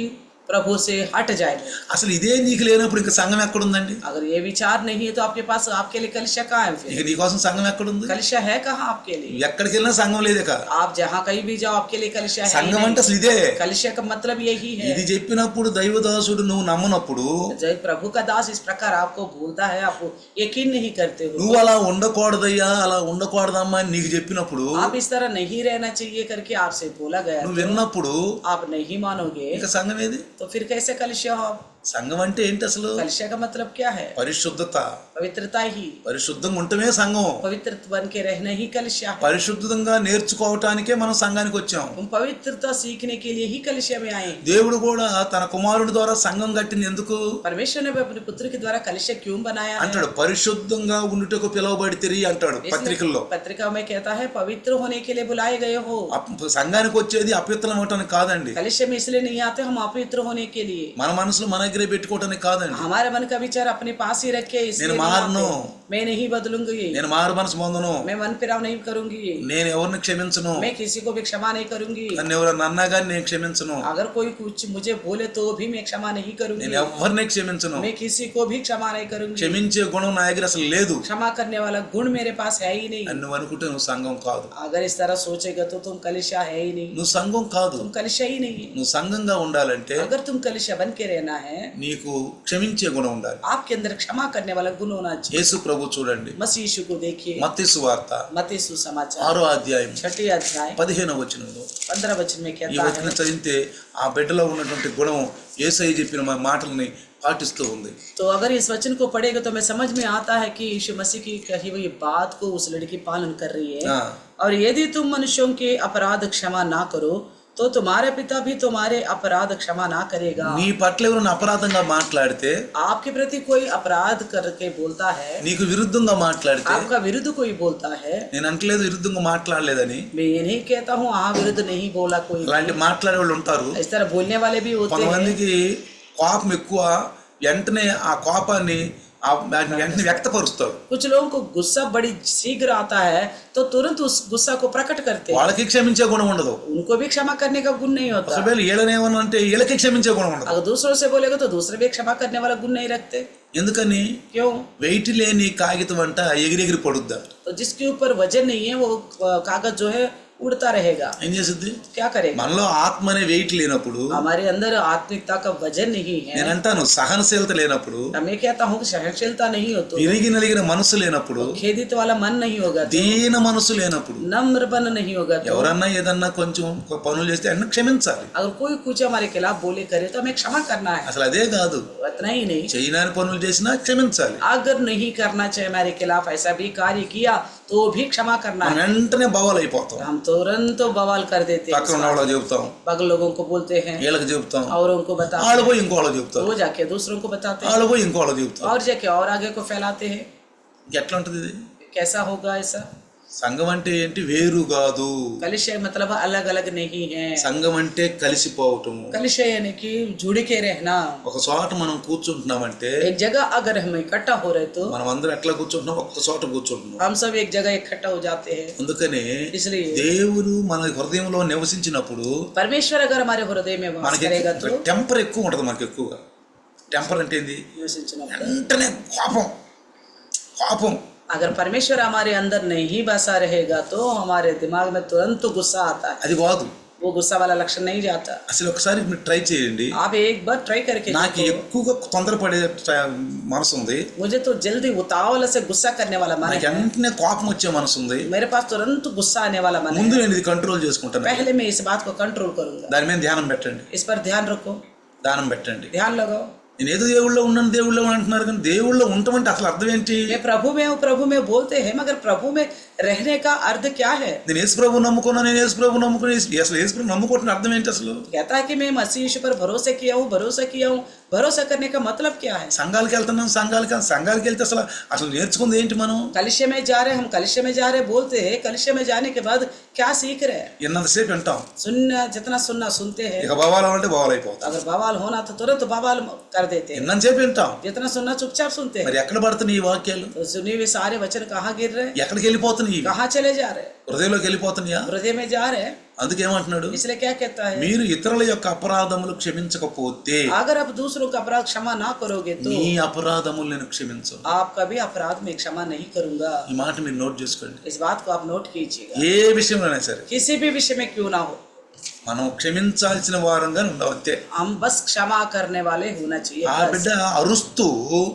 A: प्रभु से हट जाए।
B: అసలు ఇదే నీకు లేనప్పుడు ఇంకా సంఘం ఎక్కడుందండి?
A: अगर ये विचार नहीं है तो आपके पास आपके लिए कलिशा कहाँ है?
B: ఇక
A: फिर
B: నీకోసం సంఘం ఎక్కడుంది?
A: कलिशा है कहाँ आपके लिए?
B: ఎక్కడికి వెళ్ళినా సంఘం లేదే కదా.
A: आप जहाँ कहीं भी जाओ आपके लिए कलिशा है ही
B: సంఘం అంటే
A: नहीं।
B: అసలు ఇదే.
A: कलिशा का मतलब यही है।
B: ఇది చెప్పినప్పుడు దైవదాసుడు నువ్వు నమ్మనప్పుడు,
A: जब प्रभु का दास इस प्रकार आपको बोलता है, आप यकीन नहीं करते हो,
B: నువ్వు అలా ఉండకూడదయ్యా అలా ఉండకూడదమ్మా అని నీకు చెప్పినప్పుడు,
A: आप इस तरह नहीं रहना चाहिए करके आपसे बोला गया,
B: నువ్వు విన్నప్పుడు
A: आप नहीं मानोगे
B: ఇక సంఘం ఏది?
A: तो फिर कैसे कलिशा हो?
B: సంఘం అంటే ఏంటి అసలు?
A: कलिशा का मतलब क्या है?
B: పరిశుద్ధత.
A: पवित्रता ही,
B: పరిశుద్ధంగా ఉండటమే సంఘం.
A: पवित्र बन के रहना ही कलिशा है।
B: పరిశుద్ధంగా నేర్చుకోవటానికే మనం సంఘానికి వచ్చాం.
A: हम पवित्रता सीखने के लिए ही कलिशा में आए।
B: దేవుడు కూడా తన కుమారుడి ద్వారా సంఘం కట్టింది ఎందుకు
A: परमेश्वर ने भी अपने पुत्र के द्वारा कलिशा क्यों बनाया है?
B: అంటాడు, పరిశుద్ధంగా ఉండుటకు పిలువబడితిరి అంటాడు
A: इसलिए
B: పత్రికల్లో.
A: पत्रिका में कहता है पवित्र होने के लिए बुलाए गए हो।
B: సంఘానికి వచ్చేది అపవిత్రం అవటానికి కాదండి.
A: कलिशा में इसलिए नहीं आते हम अपवित्र होने के लिए।
B: మన మనసులో మనకి దగ్గరే పెట్టుకోవడానికి కాదండి.
A: हमारे मन का विचार अपने पास ही रखे, इसलिए
B: నేను
A: नहीं
B: మారను,
A: आते। मैं नहीं बदलूंगी,
B: నేను మారు మనసు పొందను,
A: मैं मन फिराव नहीं करूंगी,
B: నేను ఎవరిని క్షమించను,
A: मैं किसी को भी क्षमा नहीं करूंगी।
B: నన్ను ఎవరన్నా అన్నా కానీ నేను క్షమించను,
A: अगर कोई कुछ मुझे बोले तो भी मैं क्षमा नहीं करूंगी,
B: నేను ఎవరిని క్షమించను.
A: मैं किसी को भी क्षमा नहीं करूंगी।
B: క్షమించే గుణం నా దగ్గర అసలు లేదు
A: क्षमा करने वाला गुण मेरे पास है ही नहीं।
B: అని నువ్వు అనుకుంటే నువ్వు సంఘం కాదు.
A: अगर इस तरह सोचेगा तो तुम कलिशा है ही नहीं,
B: నువ్వు సంఘం కాదు.
A: तुम कलिशा ही नहीं है।
B: నువ్వు సంఘంగా ఉండాలంటే
A: अगर तुम कलिशा बन के रहना है,
B: నీకు క్షమించే గుణం ఉండాలి.
A: आपके अंदर क्षमा करने वाला गुण होना चाहिए।
B: యేసు ప్రభు చూడండి,
A: मसीह यीशु को देखिए,
B: మత్తయి సువార్త
A: मत्ती सुसमाचार
B: 6వ అధ్యాయం
A: 6 अध्याय
B: 15వ వచనంలో
A: 15 वचन में
B: ఈ
A: कहता
B: వచనం
A: है,
B: చదివితే ఆ బిడ్డలో ఉన్నటువంటి గుణం యేసయ్య చెప్పిన మాటల్ని పాటిస్తూ ఉంది.
A: तो अगर इस वचन को पढ़ेगा तो मैं समझ में आता है कि यीशु मसीह की कही हुई बात को उस लड़की पालन कर रही है।
B: ఆ,
A: और यदि तुम मनुष्यों के अपराध क्षमा ना करो तो तुम्हारे पिता भी तुम्हारे अपराध क्षमा ना करेगा।
B: నీ పట్ల ఎవరైనా అపరాధంగా మాట్లాడితే,
A: आपके प्रति कोई अपराध करके बोलता है,
B: నీకు విరుద్ధంగా మాట్లాడితే,
A: आपका विरुद्ध कोई बोलता है,
B: నేను అంటలేదు విరుద్ధంగా మాట్లాడలేదని,
A: मैं ये नहीं कहता हूँ हाँ विरुद्ध नहीं बोला कोई,
B: అలాంటి మాట్లాడే వాళ్ళు ఉంటారు.
A: इस तरह बोलने वाले भी होते हैं।
B: కొంతమందికి కోపం ఎక్కువ, వెంటనే ఆ కోపాన్ని వెంటనే వ్యక్తపరుస్తారు.
A: कुछ लोगों को गुस्सा बड़ी शीघ्र आता है तो तुरंत उस गुस्सा को प्रकट करते हैं।
B: వాళ్ళకి క్షమించే గుణం ఉండదు.
A: उनको भी क्षमा करने का गुण नहीं होता।
B: ఒకవేళ వీళ్ళనేమన్నా అంటే వీళ్ళకి క్షమించే గుణం ఉండదు.
A: अगर दूसरों से बोलेगा तो दूसरे भी क्षमा करने वाला गुण नहीं रखते।
B: ఎందుకని?
A: क्यों?
B: వెయిట్ లేని కాగితం అంట ఎగిరెగిరి పడుద్దా.
A: तो जिसके ऊपर वजन नहीं है वो कागज जो है उड़ता रहेगा।
B: ఏం చేసిద్ది?
A: क्या करेगा?
B: మనలో ఆత్మ అనే వెయిట్ లేనప్పుడు,
A: हमारे अंदर आत्मिकता का वजन नहीं है।
B: నేనంటాను సహనశీలత లేనప్పుడు,
A: मैं कहता हूँ कि सहनशीलता नहीं हो तो,
B: విరిగి నలిగిన మనసు లేనప్పుడు,
A: खेदित वाला मन नहीं होगा तो,
B: దీన మనసు లేనప్పుడు,
A: नम्र मन नहीं होगा तो,
B: ఎవరన్నా ఏదన్నా కొంచెం పనులు చేస్తే అన్ని క్షమించాలి.
A: अगर कोई कुछ हमारे खिलाफ बोले करे तो हमें क्षमा करना है।
B: అసలు అదే కాదు,
A: इतना ही नहीं,
B: చేయనాని పనులు చేసినా క్షమించాలి.
A: अगर नहीं करना चाहिए हमारे खिलाफ ऐसा भी कार्य किया तो भी क्षमा करना
B: మనం
A: है।
B: వెంటనే బవాలైపోతాం.
A: हम तुरंत बवाल कर देते हैं,
B: పక్కన ఉన్న వాళ్ళకి చెబుతాం,
A: बगल लोगों को बोलते हैं,
B: వీళ్ళకి చెబుతాం,
A: औरों को बताते
B: వాళ్ళు
A: हैं,
B: పోయి ఇంకో వాళ్ళకి చెబుతారు,
A: वो जाके दूसरों को बताते हैं,
B: వాళ్ళు పోయి ఇంకో వాళ్ళకి చెబుతారు.
A: और जाके और आगे को फैलाते हैं।
B: ఎట్లా ఉంటుంది ఇది?
A: कैसा होगा ऐसा?
B: సంఘం అంటే ఏంటి? వేరు కాదు.
A: कलिशय मतलब अलग अलग नहीं है।
B: సంఘం అంటే కలిసిపోవటము.
A: कलिशय यानी कि जुड़ के रहना।
B: ఒక చోట మనం కూర్చుంటున్నామంటే,
A: एक जगह अगर हम इकट्ठा हो रहे तो
B: మనం అందరం ఎట్లా కూర్చుంటున్నాం? ఒక్క చోట కూర్చుంటున్నాం.
A: हम सब एक जगह इकट्ठा हो जाते हैं।
B: అందుకనే
A: इसलिए
B: దేవుడు మన హృదయంలో నివసించినప్పుడు
A: परमेश्वर अगर हमारे हृदय में वास
B: మనకి
A: करेगा तो,
B: టెంపర్ ఎక్కువ ఉంటుంది. మనకి ఎక్కువగా టెంపర్ అంటే ఏంది?
A: निवसिंचिनప్పుడు
B: వెంటనే కోపం. కోపం
A: अगर परमेश्वर हमारे अंदर नहीं बसा रहेगा तो हमारे दिमाग में तुरंत गुस्सा आता है।
B: అది కాదు.
A: वो गुस्सा वाला लक्षण नहीं जाता।
B: అసలు ఒకసారి మీరు ట్రై చేయండి.
A: आप एक बार ट्राई करके
B: నాకు
A: देखो।
B: ఎక్కువగా తొందరపడే మనసు ఉంది,
A: मुझे तो जल्दी उतावल से गुस्सा करने वाला मन
B: నాకు
A: है,
B: వెంటనే కోపం వచ్చే మనసు ఉంది.
A: मेरे पास तुरंत गुस्सा आने वाला मन
B: ముందు
A: है।
B: నేను ఇది కంట్రోల్ చేసుకుంటాను.
A: पहले मैं इस बात को कंट्रोल करूंगा।
B: దాని మీద ధ్యానం పెట్టండి.
A: इस पर ध्यान रखो,
B: దానం పెట్టండి.
A: ध्यान लगाओ।
B: నేను ఏదో దేవుళ్ళో ఉన్నాను, దేవుళ్ళో అంటున్నారు, కానీ దేవుళ్ళో ఉండటం అంటే అసలు అర్థం ఏంటి?
A: मैं प्रभु में हूँ, प्रभु में बोलते हैं, मगर प्रभु में रहने का अर्थ क्या है?
B: నేను యేసు ప్రభు నమ్ముకున్నాను, నేను యేసు ప్రభు నమ్ముకుని అసలు యేసు ప్రభు నమ్ముకుంటున్న अర్థం ఏంటి? అసలు
A: कहता है कि मैं मसीह यीशु पर भरोसा किया हूँ। भरोसा करने का मतलब क्या है?
B: సంఘాలకు వెళ్తున్నాం, సంఘాలకు వెళ్తే అసలు అసలు నేర్చుకుంది ఏంటి? మనం
A: कलिशे में जा रहे हैं, हम कलिशे में जा रहे बोलते हैं, कलिशे में जाने के बाद क्या सीख रहे हैं?
B: ఎన్నంతసేపు వింటాం,
A: सुनना जितना सुनना सुनते हैं।
B: ఇక బవాలం అంటే బవాలు అయిపోతాం.
A: अगर बवाल होना तो तुरंत बवाल कर देते हैं।
B: ఎన్నంతసేపు వింటాం,
A: जितना सुनना चुपचाप सुनते
B: మరి
A: हैं।
B: ఎక్కడ పడుతున్నాయి ఈ వాక్యాలు?
A: तो सुने हुए सारे वचन कहाँ गिर रहे हैं?
B: ఎక్కడికి వెళ్ళిపోతున్నాయి? ఇవి
A: कहाँ चले जा रहे हैं?
B: హృదయంలోకి వెళ్ళిపోతున్నాయా?
A: हृदय में जा रहे हैं।
B: అందుకేమంటున్నాడు?
A: इसलिए क्या कहता है?
B: మీరు ఇతరుల యొక్క అపరాధములు క్షమించకపోతే
A: अगर आप दूसरों का अपराध क्षमा ना करोगे तो
B: నీ అపరాధములు నేను క్షమించను.
A: आपका भी अपराध में क्षमा नहीं करूंगा।
B: ఈ మాట మీరు నోట్ చేసుకోండి.
A: इस बात को आप नोट कीजिएगा।
B: ఏ విషయంలోనైనా సరే
A: किसी भी विषय में क्यों ना हो,
B: మనం క్షమించాల్సిన వారంగా ఉండవచ్చే.
A: हम बस क्षमा करने वाले होना चाहिए।
B: ఆ
A: बस।
B: బిడ్డ అరుస్తూ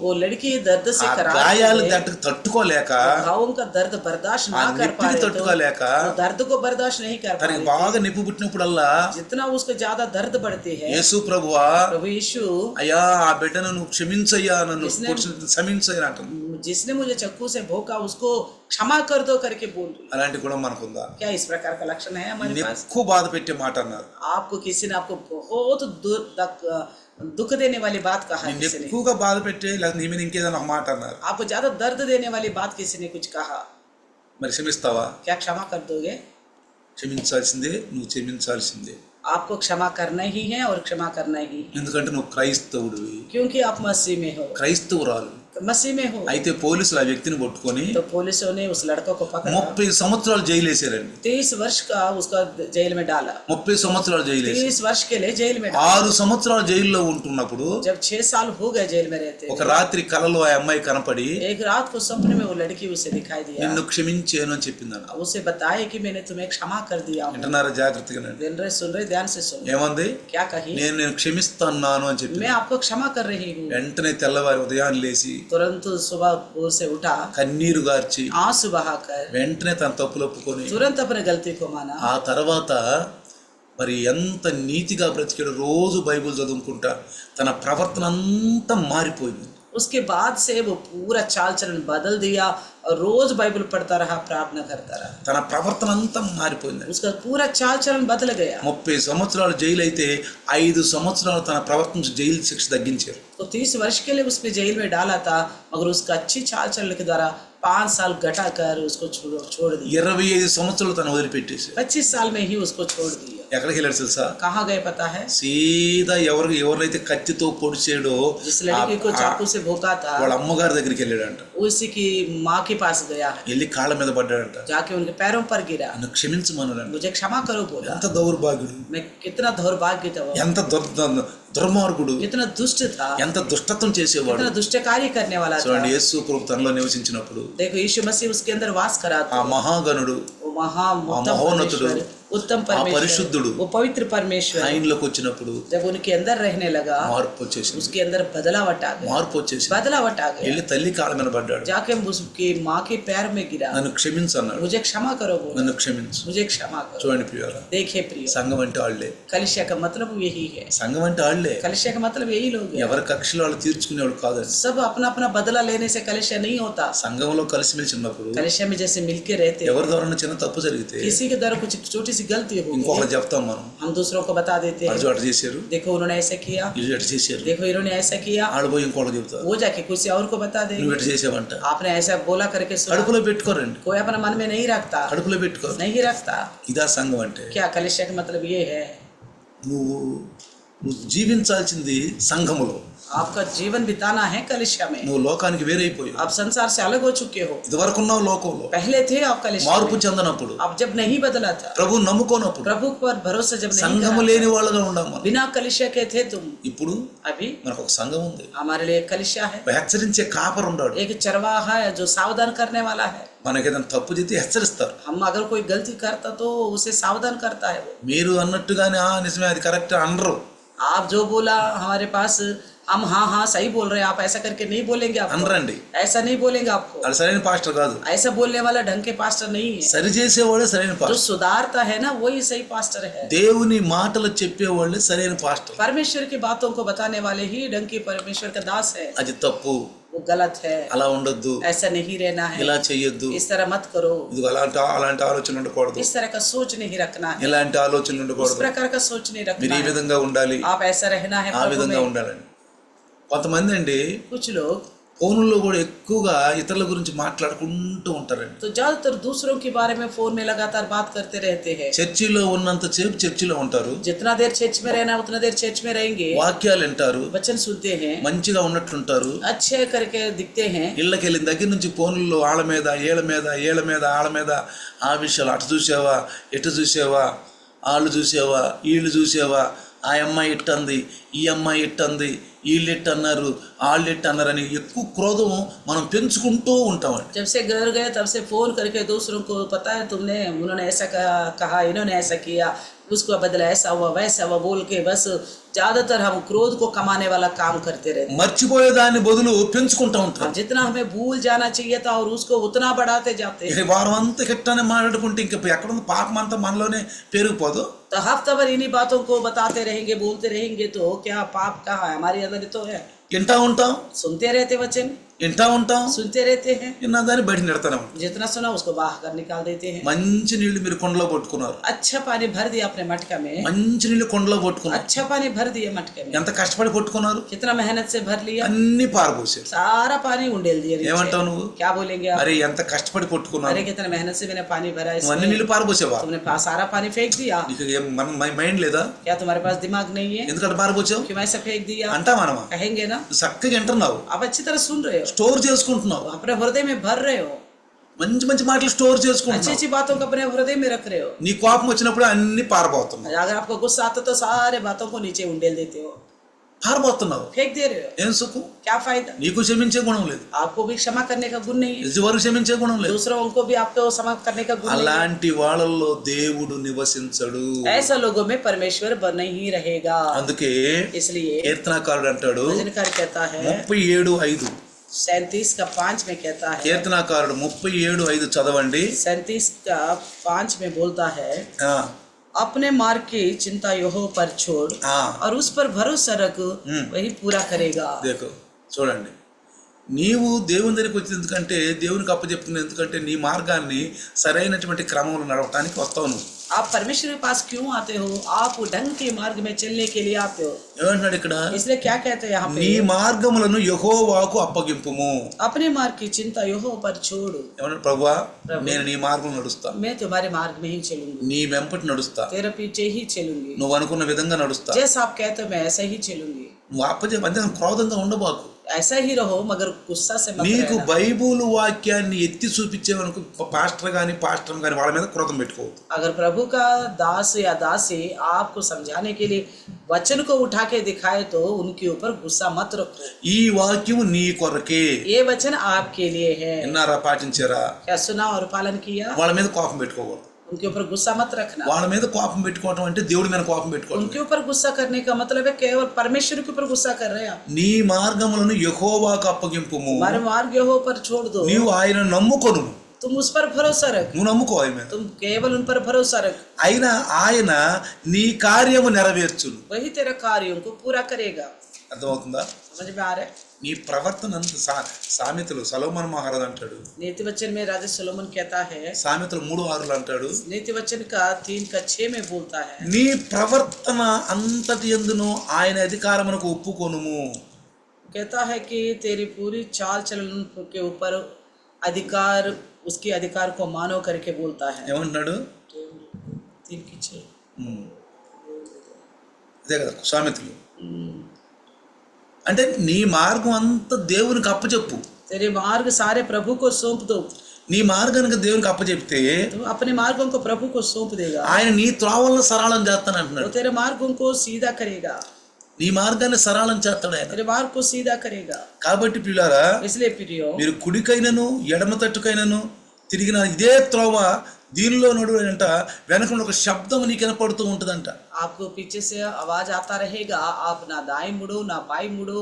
A: वो लड़की दर्द से
B: ఆ
A: करा
B: గాయాలు తట్టుకోలేక,
A: घावों का दर्द बर्दाश्त
B: ఆ
A: ना कर पा
B: నొప్పిని
A: रहे तो
B: తట్టుకోలేక,
A: वो दर्द को बर्दाश्त नहीं कर पा
B: తనకి
A: रहे
B: బాగా నిప్పు పుట్టినప్పుడల్లా,
A: जितना उसको ज्यादा दर्द बढ़ती है,
B: యేసు ప్రభువా,
A: प्रभु यीशु
B: అయ్యా ఆ బిడ్డను నువ్వు క్షమించయ్యా, నన్ను
A: इसने-
B: క్షమించయ్యా అంటాను.
A: जिसने मुझे चक्कू से भोंका उसको क्षमा कर दो करके बोल रही।
B: అలాంటి గుణం మనకుందా?
A: क्या इस प्रकार का लक्षण है हमारे पास?
B: ఎక్కువ బాధ పెట్టే మాట అన్నారు.
A: आपको किसी ने आपको बहुत दुख देने वाली बात कहा,
B: నిన్ను
A: किसी ने
B: ఎక్కువగా బాధ పెట్టే, లేదా నీ మీద ఇంకేదైనా ఒక మాట అన్నారు.
A: आपको ज्यादा दर्द देने वाली बात किसी ने कुछ कहा,
B: మరి క్షమిస్తావా?
A: क्या क्षमा कर दोगे?
B: క్షమించాల్సిందే, నువ్వు క్షమించాల్సిందే.
A: आपको क्षमा करना ही है और क्षमा करना ही है,
B: ఎందుకంటే నువ్వు క్రైస్తవుడివి,
A: क्योंकि आप मसीह में हो,
B: క్రైస్తవురాలు.
A: मसीह में हो.
B: అయితే పోలీసులు ఆ వ్యక్తిని పట్టుకొని
A: तो पुलिसों ने उस लड़का को पकड़ा,
B: 30 సంవత్సరాలు జైలు వేసారండి.
A: 30 वर्ष का उसका जेल में डाला.
B: 30 సంవత్సరాలు జైలు వేసారు.
A: 30 वर्ष के लिए जेल में डाला.
B: 6 సంవత్సరాలు జైల్లో ఉంటున్నప్పుడు
A: जब 6 साल हो गए जेल में रहते,
B: ఒక రాత్రి కలలో ఆ అమ్మాయి కనపడి
A: एक रात को सपने में वो लड़की उसे दिखाई दिया,
B: నిన్ను క్షమించాను అని చెప్పిందన్న.
A: उसे बताया कि मैंने तुम्हें क्षमा कर दिया हूं.
B: వింటున్నారా జాగ్రత్తగా?
A: सुन रहे ध्यान से सुन.
B: ఏమంది?
A: क्या कही?
B: నేను క్షమిస్తున్నాను అని చెప్పి
A: मैं आपको क्षमा कर रही हूँ.
B: వెంటనే తెల్లవారి ఉదయాన్ని లేచి
A: तुरंत सुबह भोर से उठा,
B: కన్నీరు గార్చి
A: आंसू बहाकर
B: వెంటనే తన తప్పులు ఒప్పుకొని
A: तुरंत अपने गलती को माना.
B: ఆ తర్వాత మరి ఎంత నీతిగా బ్రతికాడు. రోజు బైబిల్ చదువుకుంటా తన ప్రవర్తన అంతా మారిపోయింది.
A: उसके बाद से वो पूरा चाल चलन बदल दिया और रोज बाइबल पढ़ता रहा, प्रार्थना करता रहा.
B: తన ప్రవర్తన అంతా మారిపోయింది.
A: उसका पूरा चाल चलन बदल गया.
B: 30 సంవత్సరాలు జైలు అయితే 5 సంవత్సరాలు తన ప్రవర్తన జైలు శిక్ష తగ్గించారు.
A: तो 30 वर्ष के लिए उसने जेल में डाला था, मगर उसका अच्छी चाल चलन के द्वारा 5 साल घटा कर उसको छोड़ दिया.
B: 25 సంవత్సరాలు తను వదిలిపెట్టేసి
A: 25 साल में ही उसको छोड़ दिया.
B: ఎక్కడికి వెళ్ళాడు తెలుసా?
A: कहाँ गए पता है?
B: సీదా ఎవరైతే కత్తితో పొడిచాడో
A: जिस लड़की को चाकू से भोंका था,
B: వాళ్ళ అమ్మగారి దగ్గరికి వెళ్ళాడంట.
A: उसी की माँ के पास गया है,
B: వెళ్ళి కాళ్ళ మీద పడ్డాడంట.
A: जाके उनके पैरों पर गिरा,
B: నన్ను క్షమించమన్నాడంట.
A: मुझे क्षमा करो बोला.
B: ఎంత దౌర్భాగ్యుడు,
A: मैं कितना दौर्भाग्य था वो,
B: ఎంత దుర్మార్గుడు,
A: कितना दुष्ट था,
B: ఎంత దుష్టత్వం చేసేవాడు.
A: कितना दुष्ट कार्य करने वाला था.
B: చూడండి, యేసు ప్రభు తనలో నివసించినప్పుడు
A: देखो यीशु मसीह उसके अंदर वास करा
B: ఆ
A: था.
B: మహాగణుడు,
A: वो उत्तम
B: మహోన్నతుడు,
A: परमेश्वर, उत्तम
B: ఆ పరిశుద్ధుడు
A: परमेश्वर, वो पवित्र परमेश्वर
B: ఆయనలోకి వచ్చినప్పుడు
A: जब उनके अंदर रहने लगा,
B: మార్పు వచ్చేసింది.
A: उसके अंदर बदलावट आ गया.
B: మార్పు వచ్చేసింది.
A: बदलावट आ गया.
B: వెళ్ళి తల్లి కాళ్ళ మీద పడ్డాడు.
A: जाके उसकी माँ के पैर में गिरा,
B: నన్ను క్షమించు అన్నాడు.
A: मुझे क्षमा करो बोला.
B: నన్ను క్షమించు.
A: मुझे क्षमा करो.
B: చూడండి ప్రియులారా,
A: देखिए प्रिय,
B: సంఘం అంటే వాళ్ళే.
A: कलिसिया का मतलब यही है.
B: సంఘం అంటే వాళ్ళే.
A: कलिसिया का मतलब यही लोग हैं.
B: ఎవరి కక్షలు వాళ్ళు తీర్చుకునేవాడు కాదండి.
A: सब अपना अपना बदला लेने से कलिसिया नहीं होता.
B: సంఘంలో కలిసిమెలిసి ఉన్నప్పుడు
A: कलिसिया में जैसे मिलके रहते हैं,
B: ఎవరి ద్వారా చిన్న తప్పు జరిగితే
A: किसी के द्वारा कुछ छोटी सी गलती हो
B: ఇంకొకరు చెప్తాం మనం,
A: हम दूसरों को बता देते हैं,
B: అటు అటు చేశారు,
A: देखो उन्होंने ऐसा किया,
B: ఇటు అటు చేశారు,
A: देखो इन्होंने ऐसा किया.
B: ఆడు పోయి ఇంకోటి చెప్తారు,
A: वो जाके किसी और को बता
B: నువ్వు
A: देंगे,
B: ఎటు చేసావంట.
A: आपने ऐसा बोला करके सुना.
B: కడుపులో పెట్టుకోరండి,
A: कोई अपना मन में नहीं रखता,
B: కడుపులో పెట్టుకో.
A: नहीं रखता.
B: ఇదా సంఘం అంటే.
A: क्या कलिसिया का मतलब ये है?
B: నువ్వు జీవించాల్సింది సంఘములో,
A: आपका जीवन बिताना है कलिसिया में.
B: నువ్వు లోకానికి వేరైపోయావు.
A: आप संसार से अलग हो चुके हो.
B: ఇదివరకు ఉన్నావు లోకంలో,
A: पहले थे आप कलिसिया
B: మార్పు
A: में.
B: చెందనప్పుడు,
A: अब जब नहीं बदला था,
B: ప్రభు నమ్ముకోనప్పుడు,
A: प्रभु पर भरोसा जब नहीं
B: సంఘము
A: करा,
B: లేని వాళ్ళగా ఉన్నాం మనం.
A: बिना कलिसिया के थे तुम.
B: ఇప్పుడు
A: अभी
B: మనకు ఒక సంఘం ఉంది.
A: हमारे लिए एक कलिसिया है,
B: హెచ్చరించే కాపరు ఉన్నాడు.
A: एक चरवाहा है जो सावधान करने वाला है.
B: మనకి ఏదైనా తప్పు చేస్తే హెచ్చరిస్తారు.
A: हम अगर कोई गलती करता तो उसे सावधान करता है वो.
B: మీరు అన్నట్టుగానే నిజమే అది కరెక్ట్ అనరు.
A: आप जो बोला हमारे पास, हम हाँ हाँ सही बोल रहे हैं, आप ऐसा करके नहीं बोलेंगे, आप
B: అనరండి.
A: ऐसा नहीं बोलेंगे आपको.
B: అది సరైన పాస్టర్ కాదు.
A: ऐसा बोलने वाला ढंग के पास्टर नहीं है.
B: సరి చేసేవాడే సరైన
A: जो
B: పాస్టర్.
A: सुधारता है ना वही सही पास्टर है.
B: దేవుని మాటలు చెప్పేవాళ్ళే సరైన పాస్టర్.
A: परमेश्वर की बातों को बताने वाले ही ढंग के परमेश्वर का दास है.
B: అది తప్పు,
A: वो गलत है,
B: అలా ఉండొద్దు,
A: ऐसा नहीं रहना है,
B: ఇలా చెయ్యొద్దు,
A: इस तरह मत करो,
B: ఇది అలాంటి ఆలోచన ఉండకూడదు,
A: इस तरह का सोच नहीं रखना है,
B: ఇలాంటి ఆలోచనలు
A: उस
B: ఉండకూడదు,
A: प्रकार का सोच नहीं
B: మీరు
A: रखना
B: ఈ
A: है.
B: విధంగా ఉండాలి,
A: आप ऐसा रहना है
B: ఆ
A: प्रभु
B: విధంగా
A: में.
B: ఉండాలని. కొంతమంది అండి
A: कुछ लोग
B: ఫోన్లో కూడా ఎక్కువగా ఇతరుల గురించి మాట్లాడుకుంటూ ఉంటారండి.
A: तो ज्यादातर दूसरों के बारे में फोन में लगातार बात करते रहते हैं.
B: చర్చిలో ఉన్నంత సేపు చర్చిలో ఉంటారు,
A: जितना देर चर्च में रहना उतना देर चर्च में रहेंगे,
B: వాక్యాలు వింటారు,
A: वचन सुनते हैं,
B: మంచిగా ఉన్నట్లుంటారు.
A: अच्छे करके दिखते हैं.
B: ఇళ్ళకి వెళ్ళిన దగ్గర నుంచి ఫోన్లలో ఆళ్ళ మీద ఆళ్ళ మీద ఆ విషయాలు, అటు చూసావా ఇటు చూసావా, వాళ్ళు చూసావా వీళ్ళు చూసావా, ఆ అమ్మాయి ఇట్టంది ఈ అమ్మాయి ఇట్టంది, వీళ్ళు ఇట్టన్నారు వాళ్ళు ఇట్టన్నారని ఎక్కువ క్రోధం మనం పెంచుకుంటూ ఉంటామండి.
A: जब से घर गए तब से फोन करके दूसरों को पता है तुमने, उन्होंने ऐसा कहा इन्होंने ऐसा किया, उसको बदला ऐसा हुआ वैसा हुआ बोल के बस ज्यादातर हम क्रोध को कमाने वाला काम करते रहते हैं.
B: మర్చిపోయేదాని బదులు పెంచుకుంటూ ఉంటాం.
A: जितना हमें भूल जाना चाहिए था और उसको उतना बढ़ाते जाते हैं.
B: ఇక వారం అంతా గిట్టనే మాట్లాడుకుంటే ఇంకా ఎక్కడుంది పాపం అంతా మనలోనే పెరిగిపోదు.
A: तो हफ्ता भर इन्हीं बातों को बताते रहेंगे, बोलते रहेंगे, तो क्या पाप कहाँ है? हमारे अंदर तो है.
B: వింటా ఉంటాం,
A: सुनते रहते वचन,
B: వింటా ఉంటాం,
A: सुनते रहते हैं,
B: విన్నా దాన్ని బయట నెడతాను.
A: जितना सुना उसको बाहर कर निकाल देते हैं।
B: మంచి నీళ్లు మీరు కొండలో పట్టుకున్నారు,
A: अच्छा पानी भर दिया अपने मटका में,
B: మంచి నీళ్లు కొండలో పట్టుకున్నారు.
A: अच्छा पानी भर दिया मटके में,
B: ఎంత కష్టపడి పట్టుకున్నారు,
A: कितना मेहनत से भर लिया,
B: అన్ని పారబోసారు.
A: सारा पानी उंडेल दिया नीचे।
B: ఏమంటావు నువ్వు?
A: क्या बोलेंगे आप?
B: అరే ఎంత కష్టపడి పట్టుకున్నారు,
A: अरे कितना मेहनत से मैंने पानी भरा
B: నువ్వు అన్ని
A: इसमें,
B: నీళ్లు పారబోసావా?
A: तुमने सारा पानी फेंक दिया।
B: నీకు ఏం మైండ్ లేదా?
A: क्या तुम्हारे पास दिमाग नहीं है?
B: ఎందుకంటే పారబోసావు
A: क्यों ऐसा फेंक दिया?
B: అంటా మనమా?
A: कहेंगे ना।
B: చక్కగా వింటున్నావు,
A: आप अच्छी तरह सुन रहे हो,
B: స్టోర్ చేసుకుంటున్నావు,
A: अपने हृदय में भर रहे हो,
B: మంచి మంచి మాటలు స్టోర్
A: अच्छी
B: చేసుకుంటున్నావు.
A: अच्छी बातों को अपने हृदय में रख रहे हो।
B: నీ కోపం వచ్చినప్పుడు అన్ని పారబోతున్నావు,
A: अगर आपको गुस्सा आता तो सारे बातों को नीचे उंडेल देते हो,
B: పారబోతున్నావు.
A: फेंक दे रहे हो।
B: ఏం సుఖం?
A: क्या फायदा?
B: నీకు క్షమించే గుణం లేదు,
A: आपको भी क्षमा करने का गुण नहीं है,
B: ఎదుటివారు క్షమించే గుణం లేదు.
A: दूसरों को भी आपको क्षमा करने का गुण नहीं
B: అలాంటి వాళ్ళల్లో దేవుడు నివసించడు.
A: है। ऐसा लोगों में परमेश्वर बना ही रहेगा।
B: అందుకే
A: इसलिए
B: కీర్తనాకారుడు అంటాడు
A: भजनकार कहता है
B: 37:5,
A: 37 का 5 में कहता है,
B: కీర్తనాకారుడు 37:5 చదవండి.
A: 37 का 5 में बोलता है,
B: ఆ,
A: अपने मार्ग की चिंता यहोवा पर छोड़
B: ఆ,
A: और उस पर भरोसा रख, वही पूरा करेगा।
B: దేకో చూడండి, నీవు దేవుని దగ్గరికి వచ్చింది ఎందుకంటే, దేవునికి అప్పచెప్తున్నది ఎందుకంటే, నీ మార్గాన్ని సరైనటువంటి క్రమంలో నడవటానికి వస్తావు నువ్వు.
A: आप परमेश्वर के पास क्यों आते हो? आप ढंग के मार्ग में चलने के लिए आते हो।
B: ఏమంటున్నాడు ఇక్కడ?
A: इसलिए क्या कहते हैं यहाँ
B: నీ
A: पे?
B: మార్గములను యెహోవాకు అప్పగింపుము.
A: अपने मार्ग की चिंता यहोवा पर छोड़,
B: ఏమన్నా ప్రభువా, నేను నీ మార్గం నడుస్తా,
A: मैं तुम्हारे मार्ग में ही चलूंगी,
B: నీ వెంపటి నడుస్తా,
A: तेरे पीछे ही चलूंगी,
B: నువ్వు అనుకున్న విధంగా నడుస్తా.
A: जैसा आप कहते हो मैं ऐसा ही चलूंगी।
B: నువ్వు అప్పచెప్ప అంతే, క్రోధంగా ఉండబాకు.
A: ऐसा ही रहो मगर गुस्सा से मत
B: నీకు
A: रहना।
B: బైబుల్ వాక్యాన్ని ఎత్తి చూపించేవనుకో పాస్టర్ కానీ వాళ్ళ మీద క్రోధం పెట్టుకోవద్దు.
A: अगर प्रभु का दास या दासी आपको समझाने के लिए वचन को उठा के दिखाए तो उनके ऊपर गुस्सा मत रखो।
B: ఈ వాక్యం నీ కొరకే.
A: ये वचन आपके लिए है।
B: విన్నారా, పాటించారా?
A: क्या सुना और पालन किया?
B: వాళ్ళ మీద కోపం పెట్టుకోకూడదు.
A: उनके ऊपर गुस्सा मत रखना।
B: వాళ్ళ మీద కోపం పెట్టుకోవటం అంటే దేవుడి మీద కోపం పెట్టుకోవడం.
A: उनके ऊपर गुस्सा करने का मतलब है केवल परमेश्वर के ऊपर गुस्सा कर रहे हैं आप।
B: నీ మార్గములను యెహోవాకు అప్పగింపుము.
A: हमारे मार्ग यहोवा पर छोड़ दो,
B: నీవు ఆయన నమ్ముకొను.
A: तुम उस पर भरोसा रख,
B: నువ్వు నమ్ముకో ఆయన మీద.
A: तुम केवल उन पर भरोसा रख,
B: అయినా ఆయన నీ కార్యము నెరవేర్చును.
A: वही तेरा कार्यों को पूरा करेगा।
B: అర్థమవుతుందా?
A: समझ में आ रहा है?
B: నీ ప్రవర్తన అంత సామెతలు సొలొమోను మహారాజు అంటాడు,
A: नीति वचन में राजा सोलोमन कहता है,
B: సామెతలు 3:6 అంటాడు,
A: नीति वचन का 3 का 6 में बोलता है,
B: నీ ప్రవర్తన అంతటి యందును ఆయన అధికారమునకు ఒప్పుకొనుము.
A: कहता है कि तेरी पूरी चाल चलन के ऊपर अधिकार, उसके अधिकार को मानो करके बोलता है।
B: ఏమంటున్నాడు?
A: 3 की 6
B: అదే కదా సామెతలు. అంటే నీ మార్గం అంతా దేవునికి అప్పచెప్పు.
A: तेरे मार्ग सारे प्रभु को सौंप दो।
B: నీ మార్గానికి దేవునికి అప్పచెప్తే
A: तो अपने मार्गों को प्रभु को सौंप देगा,
B: ఆయన నీ త్రోవలను సరళం చేస్తాను
A: वो
B: అంటున్నాడు.
A: तेरे मार्गों को सीधा करेगा,
B: నీ మార్గాన్ని సరళం చేస్తాడు ఆయన.
A: तेरे मार्ग को सीधा करेगा।
B: కాబట్టి పిల్లారా,
A: इसलिए प्रियो,
B: మీరు కుడికైనను ఎడమ తట్టుకైనను తిరిగిన ఇదే త్రోవ దీనిలో నడువు అంట, వెనక ఒక శబ్దం నీకు వినపడుతూ ఉంటుందంట.
A: आपको पीछे से आवाज आता रहेगा, आप ना दाएं मुड़ो ना बाएं मुड़ो,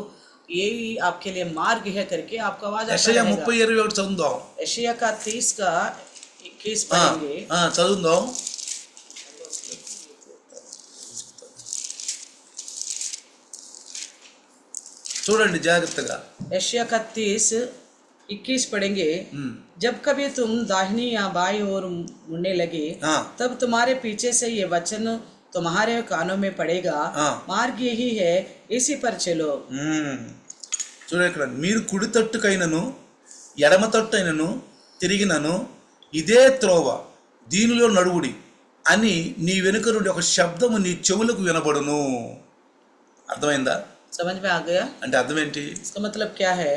A: यही आपके लिए मार्ग है करके आपको आवाज आता
B: యెషయా
A: रहेगा।
B: 30:21 చదువుదాం.
A: यशायाह का 30 का 21 पढ़ेंगे।
B: చదువుదాం. చూడండి జాగ్రత్తగా.
A: यशायाह का 30:21 पढ़ेंगे। जब कभी तुम दाहिनी या बाईं ओर मुड़ने लगे, तब तुम्हारे पीछे से ये वचन तुम्हारे कानों में पड़ेगा, मार्ग यही है, इसी पर चलो।
B: చూడండి ఇక్కడ, మీరు కుడి తట్టుకైనను ఎడమ తట్టైనను తిరిగినను ఇదే త్రోవ దీనిలో నడువుడి అని నీ వెనుక నుండి ఒక శబ్దము నీ చెవులకు వినబడును. అర్థమైందా?
A: समझ में आ गया?
B: అంటే అర్థం ఏంటి?
A: इसका मतलब क्या है?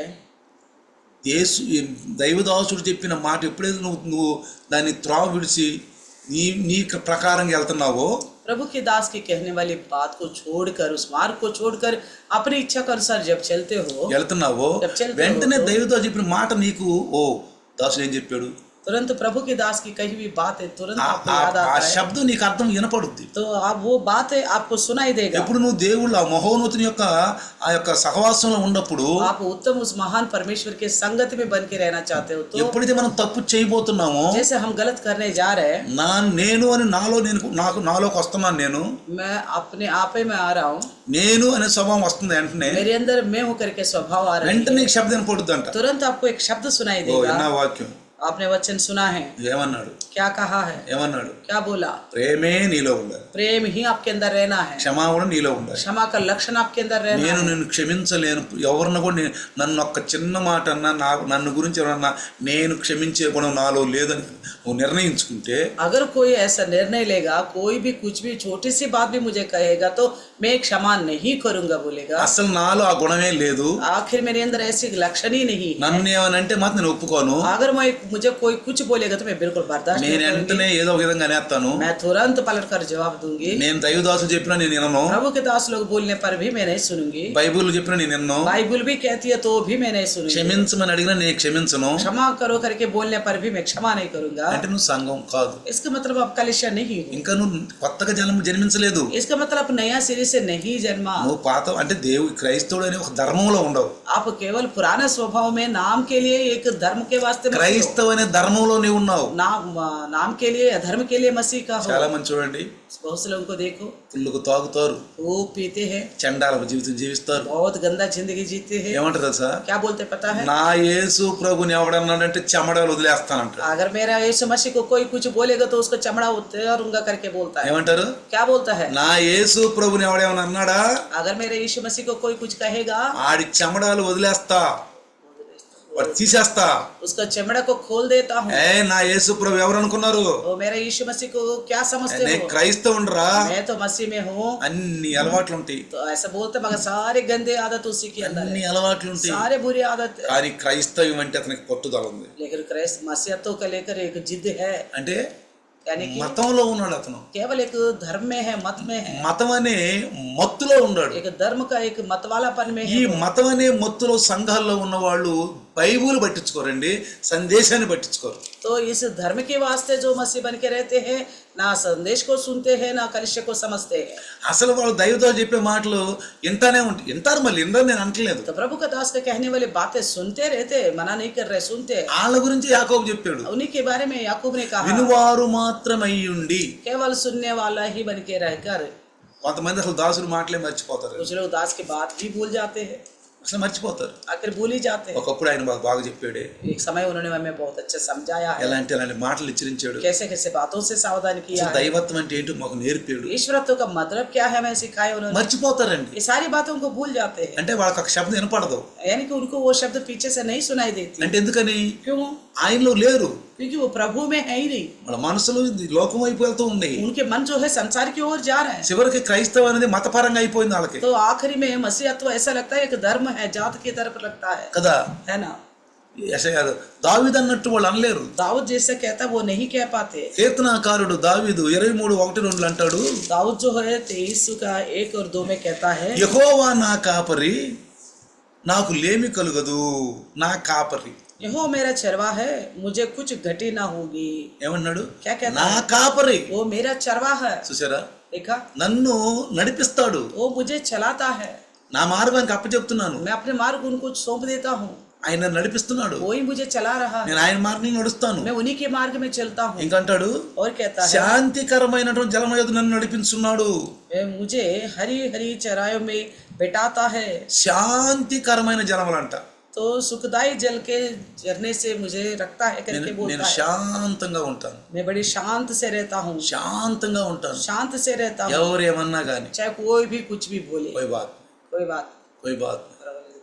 B: దైవదాసుడు చెప్పిన మాట ఎప్పుడైతే నువ్వు దాన్ని త్రోవ విడిచి నీ ప్రకారంగా వెళ్తున్నావో,
A: प्रभु के दास की कहने वाली बात को छोड़कर, उस मार्ग को छोड़कर अपनी इच्छा के अनुसार जब चलते हो,
B: వెళ్తున్నావో, వెంటనే దైవదాసు చెప్పిన మాట నీకు, ఓ దాసుడు ఏం చెప్పాడు,
A: तो तुरंत प्रभु के दास की कही हुई बात है तुरंत
B: ఆ
A: आपको
B: ఆ-
A: याद
B: ఆ
A: आता है,
B: శబ్దం నీకు అర్థం వినపడుద్ది.
A: तो आप वो बात है आपको सुनाई देगा.
B: ఎప్పుడు నువ్వు దేవుళ్ళ ఆ మహోన్నతుని యొక్క ఆ యొక్క సహవాసంలో ఉన్నప్పుడు,
A: आप उत्तम उस महान परमेश्वर के संगति में बन के रहना चाहते हो, तो
B: ఎప్పుడైతే మనం తప్పు చేయబోతున్నామో,
A: जैसे हम गलत करने जा रहे हैं,
B: నేను అని నాలోకి వస్తున్నాను. నేను
A: मैं अपने आप ही में आ रहा हूँ,
B: నేను అనే స్వభావం వస్తుంది. వెంటనే
A: मेरे अंदर मैं हूँ करके स्वभाव आ रहा
B: వెంటనే
A: है,
B: నీకు శబ్దం పడుద్దంట.
A: तुरंत आपको एक शब्द सुनाई
B: ఓ
A: देगा.
B: నా వాక్యం
A: आपने वचन सुना है,
B: ఏమన్నాడు?
A: क्या कहा है,
B: ఏమన్నాడు?
A: क्या बोला?
B: ప్రేమే నీలో ఉండాలి,
A: प्रेम ही आपके अंदर रहना है,
B: క్షమాగుణ నీలో ఉండాలి.
A: क्षमा का लक्षण आपके अंदर रहना
B: నేను
A: है.
B: నిన్ను క్షమించలేను, ఎవరిని కూడా నన్ను ఒక్క చిన్న మాట అన్నా, నన్ను గురించి ఎవరన్నా నేను క్షమించే గుణం నాలో లేదని నువ్వు నిర్ణయించుకుంటే,
A: अगर कोई ऐसा निर्णय लेगा, कोई भी कुछ भी छोटी सी बात भी मुझे कहेगा तो मैं क्षमा नहीं करूंगा बोलेगा,
B: అసలు నాలో ఆ గుణమే లేదు,
A: आखिर मेरे अंदर ऐसी लक्षण ही नहीं है,
B: నన్ను ఏమనంటే మాత్రం నేను ఒప్పుకోను,
A: अगर मुझे कोई कुछ बोलेगा तो मैं बिल्कुल बर्दाश्त
B: నేను
A: नहीं
B: వెంటనే
A: करूंगी,
B: ఏదో ఒక విధంగా అనేస్తాను.
A: मैं तुरंत पलट कर जवाब दूंगी.
B: నేను దైవదాసు చెప్పినా నేను వినను,
A: प्रभु के दास लोग बोलने पर भी मैं नहीं सुनूंगी,
B: బైబిల్ చెప్పినా నేను వినను,
A: बाइबल भी कहती है तो भी मैं नहीं सुनूंगी,
B: క్షమించమని అడిగినా నేను క్షమించను.
A: क्षमा करो करके बोलने पर भी मैं क्षमा नहीं करूंगा.
B: అంటే నువ్వు సంఘం కాదు,
A: इसका मतलब आप कलिशा नहीं हो,
B: ఇంకా నువ్వు కొత్తగా జన్మించలేదు.
A: इसका मतलब आप नया सिरे से नहीं जन्मा,
B: నువ్వు పాత అంటే క్రైస్తవుడు అనే ఒక ధర్మంలో ఉండవు.
A: आप केवल पुराना स्वभाव में नाम के लिए एक धर्म के वास्ते मत हो.
B: క్రైస్తవ అనే ధర్మంలో నీవు ఉన్నావు.
A: नाम के लिए धर्म के लिए मसीह का हो.
B: చాలా మంది చూడండి,
A: बहुत से लोगों को देखो
B: పుల్లుకు తాగుతారు,
A: वो पीते हैं,
B: చండాల జీవితం జీవిస్తారు.
A: बहुत गंदा जिंदगी जीते हैं.
B: ఏమంటారు తెలుసా?
A: क्या बोलते पता है?
B: నా యేసు ప్రభుని ఎవడన్నాడంటే చెమడాలు వదిలేస్తానంట.
A: अगर मेरा यीशु मसीह को कोई कुछ बोलेगा तो उसको चमड़ा उतारूंगा करके बोलता है.
B: ఏమంటారు?
A: क्या बोलता है?
B: నా యేసు ప్రభుని ఎవడేమన్నా అన్నాడా,
A: अगर मेरे यीशु मसीह को कोई कुछ कहेगा,
B: ఆడి చెమడాలు వదిలేస్తా, వాడు తీసేస్తా.
A: उसका चमड़ा को खोल देता हूँ.
B: నా యేసు ప్రభు ఎవరు అనుకున్నారు?
A: वो मेरा यीशु मसीह को क्या समझते
B: నేను
A: हो?
B: క్రైస్తవుండ్రా,
A: मैं तो मसीह में हूँ.
B: అన్ని అలవాట్లు ఉంటాయి,
A: तो ऐसा बोलते मगर सारे गंदे आदत उसी के अंदर
B: అన్ని
A: है,
B: అలవాట్లు ఉంటాయి.
A: सारे बुरी आदत है.
B: కానీ క్రైస్తవ్యం అంటే అతనికి పట్టుదల ఉంది.
A: लेकिन क्राइस्ट मसीहतों को लेकर एक जिद है,
B: అంటే
A: यानी कि
B: మతంలో ఉన్నాడు అతను,
A: केवल एक धर्म में है, मत में है,
B: మతం అనే మత్తులో ఉన్నాడు.
A: एक धर्म का एक मतवालापन में
B: ఈ
A: है.
B: మతం అనే మత్తులో సంఘాల్లో ఉన్న వాళ్ళు బైబుల్ పట్టించుకోరండి, సందేశాన్ని పట్టించుకోరు.
A: तो इस धर्म के वास्ते जो मसीह बन के रहते हैं, ना संदेश को सुनते हैं ना कलिशा को समझते हैं.
B: అసలు వాళ్ళు దైవతో చెప్పే మాటలు వింటారు, మళ్ళీ వినరు, నేను అంటలేదు.
A: तो प्रभु का दास का कहने वाली बातें सुनते रहते, मना नहीं कर रहे, सुनते हैं.
B: వాళ్ళ గురించి యాకోబు చెప్పాడు,
A: उन्हीं के बारे में याकूब ने कहा,
B: వినువారు మాత్రమై ఉండి.
A: केवल सुनने वाला ही बन के रहकर.
B: కొంతమంది అసలు దాసుడు మాటలే మర్చిపోతారు,
A: कुछ लोग दास की बात भी भूल जाते हैं,
B: అసలు మర్చిపోతారు.
A: आखिर भूल ही जाते हैं.
B: ఒకప్పుడు ఆయన బాగా చెప్పాడే,
A: एक समय उन्होंने हमें बहुत अच्छा समझाया है,
B: ఎలాంటి మాటలు హెచ్చరించాడు.
A: कैसे कैसे बातों से सावधान किया
B: అసలు
A: है.
B: దైవత్వం అంటే ఏంటో మాకు నేర్పాడు.
A: ईश्वरत्व का मतलब क्या है हमें सिखाया उन्होंने.
B: మర్చిపోతారండి,
A: ये सारी बातों को भूल जाते हैं,
B: అంటే వాళ్ళకి ఒక శబ్దం వినపడదు.
A: यानी कि उनको वो शब्द पीछे से नहीं सुनाई देती.
B: అంటే ఎందుకని?
A: क्यों?
B: ఆయనలో లేరు,
A: क्योंकि वो प्रभु में है ही नहीं.
B: వాళ్ళ మనసులో లోకం వైపు వెళ్తూ ఉంది.
A: उनके मन जो है संसार की ओर जा रहे हैं.
B: చివరికి క్రైస్తవం అనేది మతపరంగా అయిపోయింది వాళ్ళకి
A: तो आखिरी में मसीहत्व ऐसा लगता है एक धर्म है, जात की तरफ लगता है
B: కదా.
A: है ना.
B: యెషయా దావీదు అన్నట్టు వాళ్ళు అనలేరు.
A: दाऊद जैसे कहता वो नहीं कह पाते.
B: కీర్తనాకారుడు దావీదు 23:1-2 అంటాడు,
A: दाऊद जो है 23 का 1 और 2 में कहता है,
B: యెహోవా నా కాపరి, నాకు లేమి కలుగదు, నా కాపరి.
A: यहो मेरा चरवा है, मुझे कुछ घटी ना होगी.
B: ఏమన్నాడు?
A: क्या कहता
B: నా
A: है?
B: కాపరి.
A: वो मेरा चरवा है.
B: చూసారా,
A: देखा,
B: నన్ను నడిపిస్తాడు,
A: वो मुझे चलाता है.
B: నా మార్గానికి అప్పచెప్తున్నాను,
A: मैं अपने मार्ग उनको सौंप देता हूँ,
B: ఆయన నడిపిస్తున్నాడు,
A: वही मुझे चला रहा है.
B: నేను ఆయన మార్గం నడుస్తాను.
A: मैं उन्हीं के मार्ग में चलता हूँ.
B: ఇంకంటాడు,
A: और कहता है,
B: శాంతికరమైనటువంటి జలముల యొద్ద నన్ను నడిపించున్నాడు.
A: वे मुझे हरी हरी चराइयों में बिठाता है.
B: శాంతికరమైన జలములంట.
A: तो सुखदाई जल के झरने से मुझे रखता है करके
B: నేను
A: बोलता है.
B: శాంతంగా ఉంటాను,
A: मैं बड़ी शांत से रहता हूँ,
B: శాంతంగా ఉంటాను.
A: शांत से रहता हूँ,
B: ఎవరు ఏమన్నా కానీ
A: चाहे कोई भी कुछ भी बोले.
B: కోయి బాత్
A: कोई बात
B: కోయి బాత్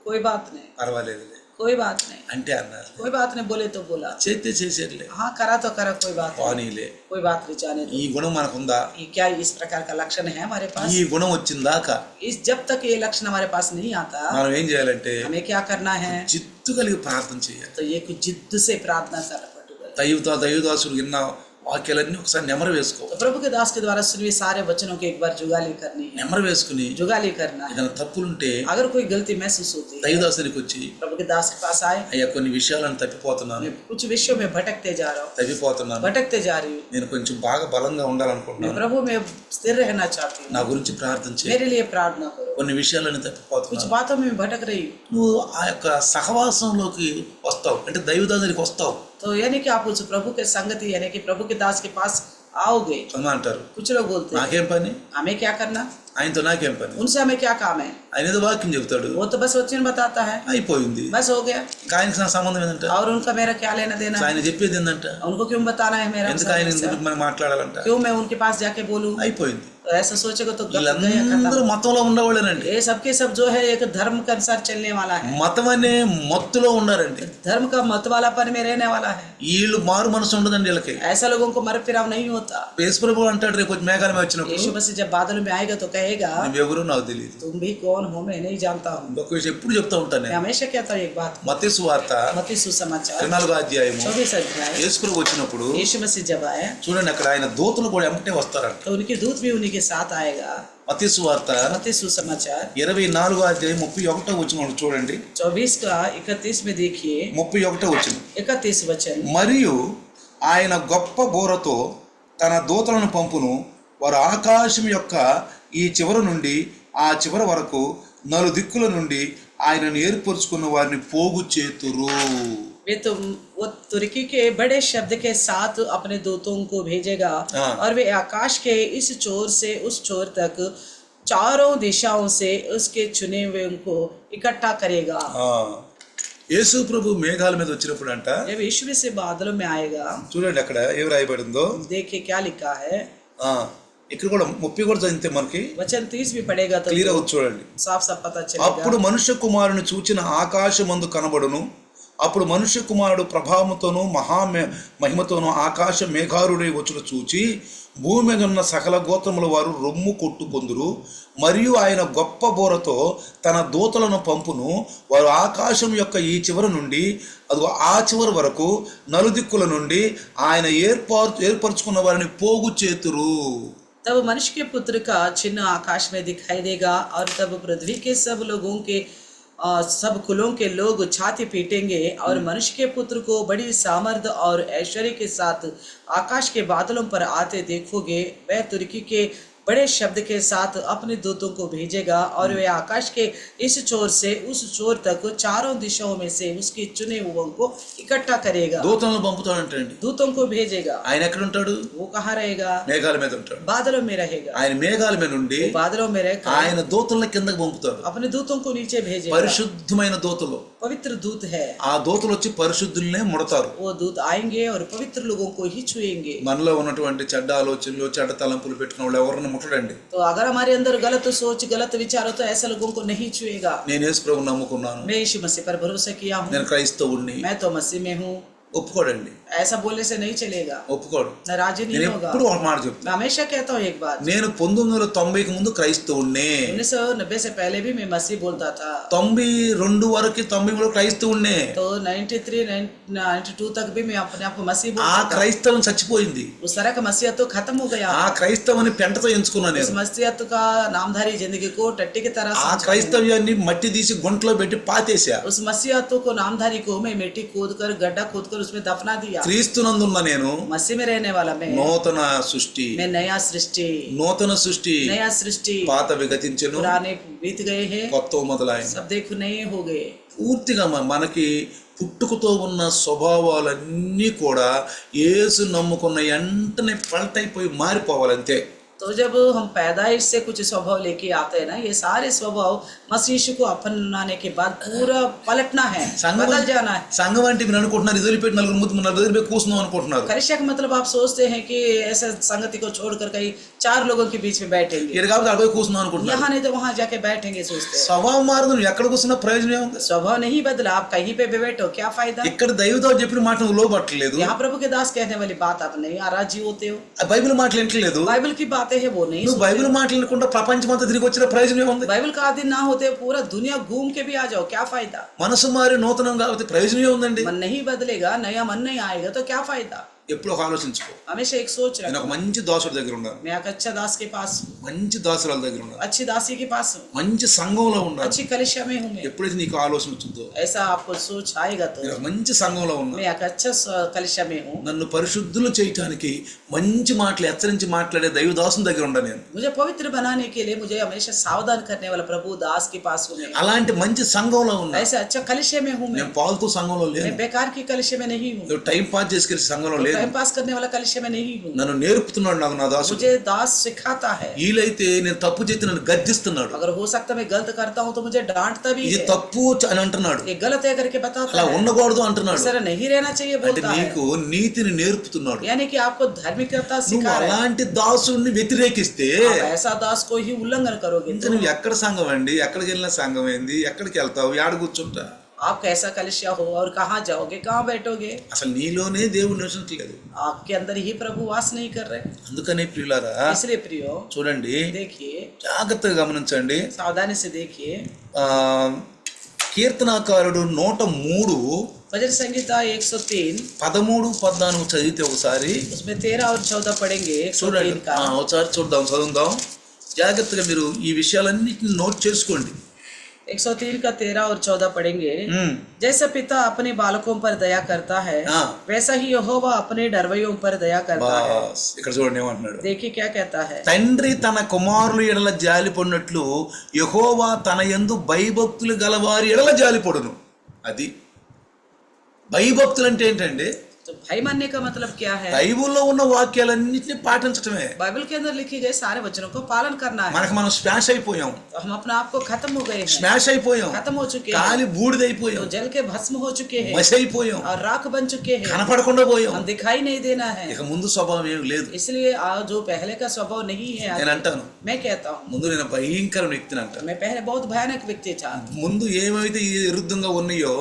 A: कोई बात नहीं,
B: పర్వాలేదులే
A: कोई बात नहीं,
B: అంటే అన్నారు.
A: कोई बात नहीं बोले तो बोला,
B: చేస్తే చేసేట్లే,
A: हाँ करा तो करा, कोई बात नहीं,
B: పానీలే.
A: कोई बात नहीं, जाने दो.
B: ఈ గుణం మనకుందా?
A: ये क्या इस प्रकार का लक्षण है हमारे पास?
B: ఈ గుణం వచ్చిందాకా
A: इस जब तक ये लक्षण हमारे पास नहीं आता,
B: మనం ఏం చేయాలంటే
A: हमें क्या करना है?
B: చిత్తు కలిగి ప్రార్థన చేయాలి.
A: तो ये कुछ जिद से प्रार्थना करना पड़ेगा.
B: దైవదాసుడు విన్న వాక్యాలన్నీ ఒకసారి నెమరు వేసుకో.
A: तो प्रभु के दास के द्वारा सुनी सारे वचनों की एक बार जुगाली करनी है,
B: నెమరు వేసుకుని
A: जुगाली करना है।
B: ఏదైనా తప్పులుంటే
A: अगर कोई गलती महसूस होती है
B: దైవదాసునికి వచ్చి,
A: प्रभु के दास के पास आए,
B: అయ్యా కొన్ని విషయాలను తప్పిపోతున్నాను,
A: मैं कुछ विषयों में भटकते जा रहा हूँ, भटकते जा रही हूँ,
B: నేను కొంచెం బాగా బలంగా ఉండాలనుకుంటున్నాను,
A: प्रभु मैं स्थिर रहना चाहती हूँ,
B: నా గురించి ప్రార్థన చేయి.
A: मेरे लिए प्रार्थना करो,
B: కొన్ని విషయాలను
A: कुछ
B: తప్పిపోతున్నాను.
A: बातों में भटक रही हूँ।
B: నువ్వు ఆ యొక్క సహవాసంలోకి వస్తావు, అంటే దైవదాసునికి వస్తావు.
A: तो यानी कि आप उस प्रभु के संगति यानी कि प्रभु के दास के पास आओगे।
B: కొంతమంది అంటారు,
A: कुछ लोग बोलते हैं
B: నాకేం పని,
A: हमें क्या करना,
B: ఆయనతో నాకేం పని,
A: उनसे हमें क्या काम है,
B: ఆయన ఏదో వాక్యం చెబుతాడు,
A: वो तो बस वचन बताता है,
B: అయిపోయింది.
A: बस हो गया,
B: ఇంకా ఆయనకి నా సంబంధం ఏంటంట,
A: और उनका मेरा क्या लेना देना है?
B: ఆయన చెప్పేది ఏంటంట,
A: उनको क्यों बताना है मेरा,
B: ఎందుకు ఆయన గురించి మనం మాట్లాడాలంట,
A: क्यों मैं उनके पास जाके बोलूं?
B: అయిపోయింది.
A: तो ऐसा सोचेगा तो गया
B: వీళ్ళందరూ
A: खत्म।
B: మతంలో ఉండేవాళ్ళేనండి.
A: ये सबके सब जो है एक धर्म के अनुसार चलने वाला है,
B: మతం అనే మత్తులో ఉన్నారండి.
A: धर्म का मत वालापन में रहने वाला है।
B: వీళ్ళు మారు మనసు ఉండదండి వీళ్ళకి.
A: ऐसा लोगों को मर फिराव नहीं होता।
B: యేసు ప్రభు అంటాడు, రేపు కొంచెం మేఘాల మీద వచ్చినప్పుడు,
A: यीशु मसीह जब बादल में आएगा तो कहेगा
B: నువ్వెవరో నాకు తెలియదు.
A: तुम भी कौन हो मैं नहीं जानता हूँ।
B: ఇంకొక విషయం ఎప్పుడు చెప్తా ఉంటాను
A: मैं
B: నేను.
A: हमेशा कहता हूँ एक बात,
B: మత్తయి సువార్త
A: मत्ती सुसमाचार
B: 14వ అధ్యాయము
A: 24 अध्याय,
B: యేసు ప్రభు వచ్చినప్పుడు
A: यीशु मसीह जब आए
B: చూడండి, अక్కడ ఆయన దూతలు కూడా వెంటనే వస్తారంట.
A: तो उनके दूत भी उन्हीं के साथ आएगा।
B: మత్తయి సువార్త
A: मत्ती सुसमाचार
B: 24వ అధ్యాయం 31వ వచనం చూడండి.
A: 24 का 31 में देखिए,
B: 31వ వచనం.
A: 31 वचन,
B: మరియు ఆయన గొప్ప బోరతో తన దూతలను పంపును, వారు ఆకాశం యొక్క ఈ చివర నుండి ఆ చివర వరకు నలుదిక్కుల నుండి ఆయనను ఏర్పరచుకున్న వారిని పోగు చేతురు.
A: वो तुर्की के बड़े शब्द के साथ अपने दूतों को भेजेगा और वे आकाश के इस छोर से उस छोर तक चारों दिशाओं से उसके चुने हुए को इकट्ठा करेगा।
B: యేసు ప్రభు మేఘాల మీద వచ్చినప్పుడు అంట,
A: जब यीशु से बादलों में आएगा,
B: చూడండి అక్కడ ఏం రాయబడిందో.
A: देखिए क्या लिखा है,
B: ఇక్కడ కూడా 30 కూడా చదివితే మనకి
A: वचन 30 भी पढ़ेगा तो
B: క్లియర్ అవుతుంది. చూడండి,
A: साफ साफ पता चलेगा।
B: అప్పుడు మనుష్య కుమారుని చూచిన ఆకాశమందు కనబడును, అప్పుడు మనుష్య కుమారుడు ప్రభావముతోనూ మహిమతోనూ ఆకాశ మేఘారుడై వచ్చుట చూచి భూమి మీద ఉన్న సకల గోత్రముల వారు రొమ్ము కొట్టుకొందురు. మరియు ఆయన గొప్ప బోరతో తన దూతలను పంపును, వారు ఆకాశం యొక్క ఈ చివరి నుండి అదిగో ఆ చివరి వరకు నలుదిక్కుల నుండి ఆయన ఏర్పరచుకున్న వారిని పోగు చేతురు.
A: तब मनुष्य के पुत्र का चिन्ह आकाश में दिखाई देगा और तब पृथ्वी के सब लोगों के सब कुलों के लोग छाती पीटेंगे और मनुष्य के पुत्र को बड़ी सामर्थ और ऐश्वर्य के साथ आकाश के बादलों पर आते देखोगे। वह तुर्की के बड़े शब्द के साथ अपने दूतों को भेजेगा और वे आकाश के इस छोर से उस छोर तक चारों दिशाओं में से उसके चुने हुओं को इकट्ठा करेगा।
B: దూతలను పంపుతాడంటండి.
A: दूतों को भेजेगा।
B: ఆయన ఎక్కడ ఉంటాడు?
A: वो कहाँ रहेगा?
B: మేఘాల మీద ఉంటాడు.
A: बादलों में रहेगा।
B: ఆయన మేఘాల మీద నుండి
A: बादलों में रहकर
B: ఆయన దూతలను కిందకి పంపుతాడు.
A: अपने दूतों को नीचे भेजेगा।
B: పరిశుద్ధమైన దూతలు,
A: पवित्र दूत है।
B: ఆ దూతలు వచ్చి పరిశుద్ధుల్నే ముడతారు.
A: वो दूत आएंगे और पवित्र लोगों को ही छुएंगे।
B: మనలో ఉన్నటువంటి చెడ్డ ఆలోచనలు, చెడ్డ తలంపులు పెట్టుకున్న వాళ్ళు ఎవరిని ముట్టడండి.
A: तो अगर हमारे अंदर गलत सोच, गलत विचार हो तो ऐसे लोगों को नहीं छुएगा।
B: నేను యేసు ప్రభువుని నమ్ముకున్నాను,
A: मैं यीशु मसीह पर भरोसा किया हूँ,
B: నేను క్రైస్తవుడిని,
A: मैं तो मसीह में हूँ,
B: ఒప్పుకోడండి.
A: ऐसा बोलने से नहीं चलेगा,
B: ఒప్పుకోడు.
A: नाराजी
B: నేను
A: नहीं होगा।
B: ఎప్పుడు ఒక మాట చెప్తాను,
A: मैं हमेशा कहता हूँ एक बात,
B: నేను 1990కి ముందు క్రైస్తవుడినే.
A: 1990 से पहले भी मैं मसीह बोलता था।
B: 92 వరకు 93 క్రైస్తవుడినే.
A: तो 93, 92 तक भी मैं अपने आप को मसीह
B: ఆ
A: बोलता था।
B: క్రైస్తవం చచ్చిపోయింది.
A: उस तरह का मसीहत तो खत्म हो गया।
B: ఆ క్రైస్తవాన్ని పెంటతో ఎంచుకున్నాను
A: उस
B: నేను.
A: मसीहत का नामधारी जिंदगी को टट्टी की तरह
B: ఆ
A: समझा।
B: క్రైస్తవ్యాన్ని మట్టి తీసి గుంటలో పెట్టి పాతేశా.
A: उस मसीहतों को नामधारी को मैं मिट्टी खोद कर गड्ढा खोद कर उसमें दफना दिया।
B: క్రీస్తునందున్న నేను
A: मसीह में रहने वाला मैं
B: నూతన సృష్టి,
A: मैं नया सृष्टि,
B: నూతన సృష్టి.
A: नया सृष्टि,
B: పాత విగతించెను,
A: पुराने बीत गए हैं,
B: కొత్త మొదలైన.
A: सब देखो नए हो गए।
B: పూర్తిగా మనకి పుట్టుకతో ఉన్న స్వభావాలన్నీ కూడా యేసు నమ్ముకున్న వెంటనే పల్టైపోయి మారిపోవాలంతే.
A: तो जब हम पैदाइश से कुछ स्वभाव लेके आते हैं ना, ये सारे स्वभाव मसीह को अपनाने के बाद पूरा पलटना है, बदल जाना है।
B: సంఘం అంటే మీరు అనుకుంటున్నారు, ఇది వదిలిపెట్టి నలుగురు దగ్గర పోయి కూర్చున్నాం అనుకుంటున్నారు.
A: कलिसिया का मतलब आप सोचते हैं कि ऐसा संगति को छोड़कर कहीं 4 लोगों के बीच में बैठेंगे,
B: ఇక్కడ కాబట్టి అక్కడ పోయి కూర్చున్నాం అనుకుంటున్నారు.
A: यहाँ नहीं तो वहां जाके बैठेंगे सोचते हैं।
B: స్వభావం మారదు, నువ్వు ఎక్కడ కూర్చున్నా ప్రయోజనం ఏముంది?
A: स्वभाव नहीं बदला, आप कहीं पे भी बैठो क्या फायदा?
B: ఇక్కడ దైవతో చెప్పిన మాట నువ్వు లోబట్టలేదు,
A: यहाँ प्रभु के दास कहने वाली बात आप नहीं आराजी होते हो,
B: ఆ బైబిల్ మాటలు వింటలేదు.
A: बाइबल की बातें है वो नहीं
B: నువ్వు బైబిల్ మాటలు వినకుండా ప్రపంచమంతా తిరిగి వచ్చిన ప్రయోజనం ఏముంది?
A: बाइबल का आदि ना होते पूरा दुनिया घूम के भी आ जाओ क्या फायदा?
B: మనసు మారి నూతనం కాబట్టి ప్రయోజనం ఏముందండి?
A: मन नहीं बदलेगा, नया मन नहीं आएगा तो क्या फायदा?
B: ఎప్పుడు ఒక ఆలోచించుకో,
A: हमेशा एक सोच
B: నేను
A: रखो,
B: ఒక మంచి దాసుడి దగ్గర ఉండాలి,
A: मैं एक अच्छा दास के पास हूँ,
B: మంచి దాసురాల దగ్గర ఉండాలి,
A: अच्छी दासी के पास हूँ,
B: మంచి సంఘంలో ఉండాలి.
A: अच्छी कलिशा में हूँ मैं.
B: ఎప్పుడైతే నీకు ఆలోచన వచ్చిందో,
A: ऐसा आपको सोच आएगा तो
B: నేను ఒక మంచి సంఘంలో ఉన్నా,
A: मैं एक अच्छा कलिशा में हूँ,
B: నన్ను పరిశుద్ధులు చేయటానికి మంచి మాటలు హెచ్చరించి మాట్లాడే దైవదాసుని దగ్గర ఉండా నేను.
A: मुझे पवित्र बनाने के लिए मुझे हमेशा सावधान करने वाला प्रभु दास के पास हूँ मैं.
B: అలాంటి మంచి సంఘంలో ఉన్నా.
A: ऐसा अच्छा कलिशे में हूँ मैं.
B: నేను పాల్తూ సంఘంలో లేను,
A: मैं बेकार की कलिशे में नहीं हूँ,
B: టైం పాస్ చేసుకెళ్ళి సంఘంలో లేదు.
A: टाइम पास करने वाला कलिशे में नहीं हूँ.
B: నన్ను నేర్పుతున్నాడు నాకు నా దాసుడు.
A: मुझे दास सिखाता है.
B: వీలైతే నేను తప్పు చేస్తే నన్ను గద్దిస్తున్నాడు.
A: अगर हो सकता मैं गलत करता हूँ तो मुझे डांटता भी
B: ఇది
A: है,
B: తప్పు అని అంటున్నాడు.
A: ये गलत है करके बताता
B: అలా
A: है,
B: ఉండకూడదు అంటున్నాడు.
A: इस तरह नहीं रहना चाहिए
B: అంటే
A: बोलता है.
B: నీకు నీతిని నేర్పుతున్నాడు.
A: यानी कि आपको धार्मिकता
B: నువ్వు
A: सिखा रहा है.
B: అలాంటి దాసుడిని వ్యతిరేకిస్తే
A: आप ऐसा दास को ही उल्लंघन करोगे
B: ఇంకా
A: तो
B: నువ్వు ఎక్కడ సంఘం అండి, ఎక్కడికి వెళ్ళిన సంఘం ఏంది, ఎక్కడికి వెళ్తావు, ఏడ కూర్చుంటా,
A: आप कैसा कलिशा हो और कहाँ जाओगे, कहाँ बैठोगे.
B: అసలు నీలోనే దేవుడు నివసించట్లేదు.
A: आपके अंदर ही प्रभु वास नहीं कर रहे.
B: అందుకనే ప్రియులారా
A: इसलिए प्रियो
B: చూడండి,
A: देखिए,
B: జాగ్రత్తగా గమనించండి.
A: सावधानी से देखिए.
B: ఆ కీర్తనాకారుడు 103
A: भजन संगीता 103
B: 13, 14 చదివితే ఒకసారి
A: उसमें 13 और 14 पढ़ेंगे.
B: చూడండి.
A: 103 का
B: ఒకసారి చదువుదాం. జాగ్రత్తగా మీరు ఈ విషయాలన్నిటిని నోట్ చేసుకోండి.
A: 103 का 13 और 14 पढ़ेंगे. जैसा पिता अपने बालकों पर दया करता है,
B: हाँ.
A: वैसा ही यहोवा अपने डरवैयों पर दया करता है.
B: బాస్ ఇక్కడ చూడండి ఏమంటున్నాడు.
A: देखिए क्या कहता है.
B: తండ్రి తన కుమారుల ఎడల జాలిపడినట్లు యెహోవా తన యందు భయభక్తులు గలవారి ఎడల జాలిపడును. అది భయభక్తులు అంటే ఏంటండి?
A: तो भाई मानने का मतलब क्या है.
B: బైబిల్లో ఉన్న వాక్యాలన్నింటినీ పాటించటమే.
A: बाइबल के अंदर लिखे गए सारे वचनों को पालन करना है.
B: మనకు మనం స్మాష్ అయిపోయాం,
A: तो हम अपने आप को खत्म हो गए हैं,
B: స్మాష్ అయిపోయాం,
A: खत्म हो चुके हैं,
B: కాలి బూడిదైపోయాం,
A: तो जल के भस्म हो चुके हैं
B: మసి అయిపోయాం,
A: और राख बन चुके हैं,
B: కనపడకుండా పోయాం.
A: हम दिखाई नहीं देना है.
B: ఇక ముందు స్వభావం ఏం లేదు.
A: इसलिए जो पहले का स्वभाव नहीं है,
B: నేను అంటాను,
A: मैं कहता हूँ
B: ముందు నేను భయంకర వ్యక్తిని అంటాను.
A: मैं पहले बहुत भयानक व्यक्ति था.
B: ముందు ఏమైతే ఈ విరుద్ధంగా ఉన్నాయో,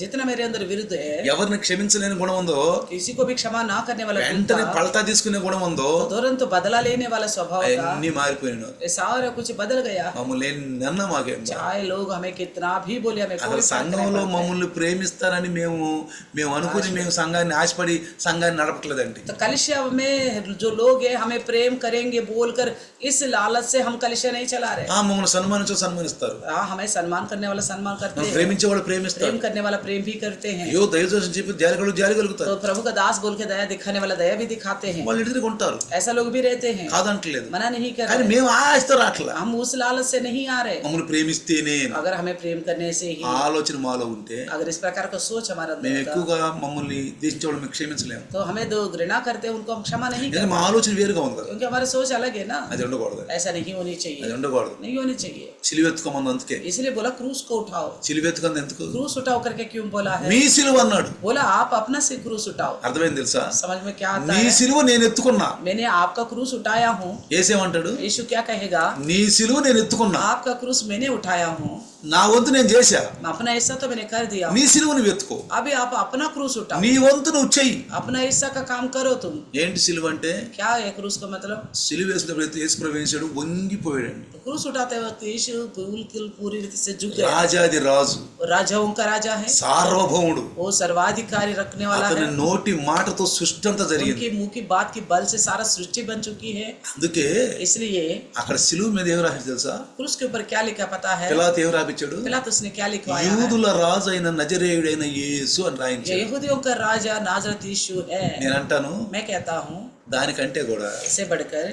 A: जितना मेरे अंदर विरुद्ध है,
B: ఎవరిని క్షమించలేని గుణం ఉందో,
A: किसी को भी क्षमा ना करने वाला गुण
B: వెంటనే
A: था,
B: పలతా తీసుకునే గుణం ఉందో,
A: तो तुरंत बदला लेने वाला स्वभाव था.
B: అన్ని మారిపోయినాడు.
A: ये सारा कुछ बदल गया.
B: మమ్మల్ని నన్న మాకేం బా.
A: चाहे लोग हमें कितना भी बोले, हमें
B: అసలు
A: कोई फर्क नहीं
B: సంఘంలో
A: पड़ता है.
B: మమ్మల్ని ప్రేమిస్తారని మేము అనుకుని మేము సంఘాన్ని ఆశపడి సంఘాన్ని నడపట్లేదండి.
A: तो कलिशा में जो लोग हैं हमें प्रेम करेंगे बोलकर इस लालच से हम कलिशा नहीं चला रहे.
B: మమ్మల్ని సన్మానిస్తారు,
A: हाँ, हमें सम्मान करने वाला सम्मान करते
B: మనం
A: हैं,
B: ప్రేమించేవాళ్ళు ప్రేమిస్తారు.
A: प्रेम करने वाला प्रेम भी करते हैं.
B: అయ్యో దయచేసి చెప్పి జాలి కలుగుతారు.
A: तो प्रभु का दास बोल के दया दिखाने वाला दया भी दिखाते हैं.
B: వాళ్ళు ఇంటి దగ్గర ఉంటారు,
A: ऐसा लोग भी रहते हैं,
B: కాదంటలేదు.
A: मना नहीं कर
B: కానీ
A: रहे.
B: మేము ఆశతో రాట్లా.
A: हम उस लालच से नहीं आ रहे.
B: మమ్మల్ని ప్రేమిస్తేనే
A: अगर हमें प्रेम करने से ही,
B: ఆ ఆలోచన మాలో ఉంటే
A: अगर इस प्रकार का सोच हमारा अंदर
B: మేము
A: होता,
B: ఎక్కువగా మమ్మల్ని దేశించేవాళ్ళు మేము క్షమించలేము.
A: तो हमें जो घृणा करते हैं उनको हम क्षमा नहीं
B: ఎందుకంటే
A: करते,
B: మా ఆలోచన వేరుగా ఉంది కదా.
A: क्योंकि हमारी सोच अलग है ना.
B: అది ఉండకూడదు,
A: ऐसा नहीं होनी
B: అది
A: चाहिए,
B: ఉండకూడదు.
A: नहीं होनी चाहिए.
B: సిలువెత్తుకోమని అందుకే
A: इसलिए बोला क्रूस को उठाओ.
B: సిలువెత్తుకుంది ఎందుకు?
A: क्रूस उठाओ करके क्यों बोला है?
B: మీ సిలువ అన్నాడు.
A: बोला आप अपना से क्रूस उठाओ.
B: అర్థమైంది తెలుసా?
A: समझ में क्या आता
B: నీ
A: है?
B: సిలువ నేను ఎత్తుకున్నా.
A: मैंने आपका क्रूस उठाया हूँ.
B: ఏసేమంటాడు?
A: यीशु क्या कहेगा?
B: నీ సిలువ నేను ఎత్తుకున్నా,
A: आपका क्रूस मैंने उठाया हूँ,
B: నా వంతు నేను చేశా.
A: अपना हिस्सा तो मैंने कर दिया.
B: నీ సిలువ నువ్వు ఎత్తుకో,
A: अभी आप अपना क्रूस उठाओ,
B: నీ వంతు నువ్వు చెయ్యి.
A: अपना हिस्सा का काम करो तुम.
B: ఏంటి సిలువ అంటే?
A: क्या है क्रूस का मतलब?
B: సిలువ వేసినప్పుడు యేసు ప్రభు వేసాడు, వంగిపోయాడండి.
A: तो क्रूस उठाते वक्त यीशु बिल्कुल पूरी रीति से झुक गया.
B: రాజాది రాజు,
A: वो राजाओं का राजा है,
B: సార్వభౌముడు.
A: वो सर्वाधिकारी रखने वाला
B: అతని
A: है.
B: నోటి మాటతో సృష్టి అంతా జరిగింది.
A: उनकी मुंह की बात की बल से सारा सृष्टि बन चुकी है.
B: అందుకే
A: इसलिए
B: అక్కడ సిలువ మీద ఏం రాశాడు తెలుసా?
A: क्रूस के ऊपर क्या लिखा पता है?
B: పిలాతు ఏం రాపించాడు?
A: पिलातुस ने क्या लिखवाया है?
B: యూదుల రాజు అయిన నజరేయుడైన యేసు అని
A: ये
B: రాయించాడు.
A: यहूदियों का राजा नाजरत यीशु है.
B: నేను అంటాను,
A: मैं कहता हूँ
B: దానికంటే కూడా
A: इससे बढ़कर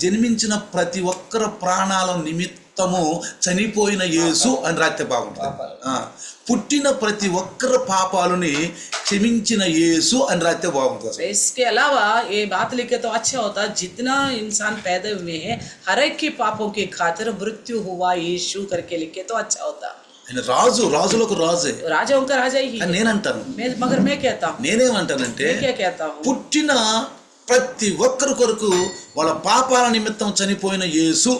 B: జన్మించిన ప్రతి ఒక్కరి ప్రాణాల నిమిత్తము చనిపోయిన యేసు అని రాస్తే బాగుంటుంది. పుట్టిన ప్రతి ఒక్కరి పాపాలని క్షమించిన యేసు అని రాస్తే బాగుంటుంది.
A: इसके अलावा ये बात लिखे तो अच्छा होता, जितना इंसान पैदा हुए हैं हर एक के पापों की खातिर मृत्यु हुआ यीशु करके लिखे तो अच्छा होता.
B: ఆయన రాజులకు రాజే
A: राजाओं का राजा ही
B: అని
A: है.
B: నేను అంటాను.
A: मगर मैं कहता हूँ,
B: నేనేమంటానంటే,
A: मैं क्या कहता हूँ,
B: పుట్టిన ప్రతి ఒక్కరి కొరకు వాళ్ళ పాపాల నిమిత్తం చనిపోయిన యేసు.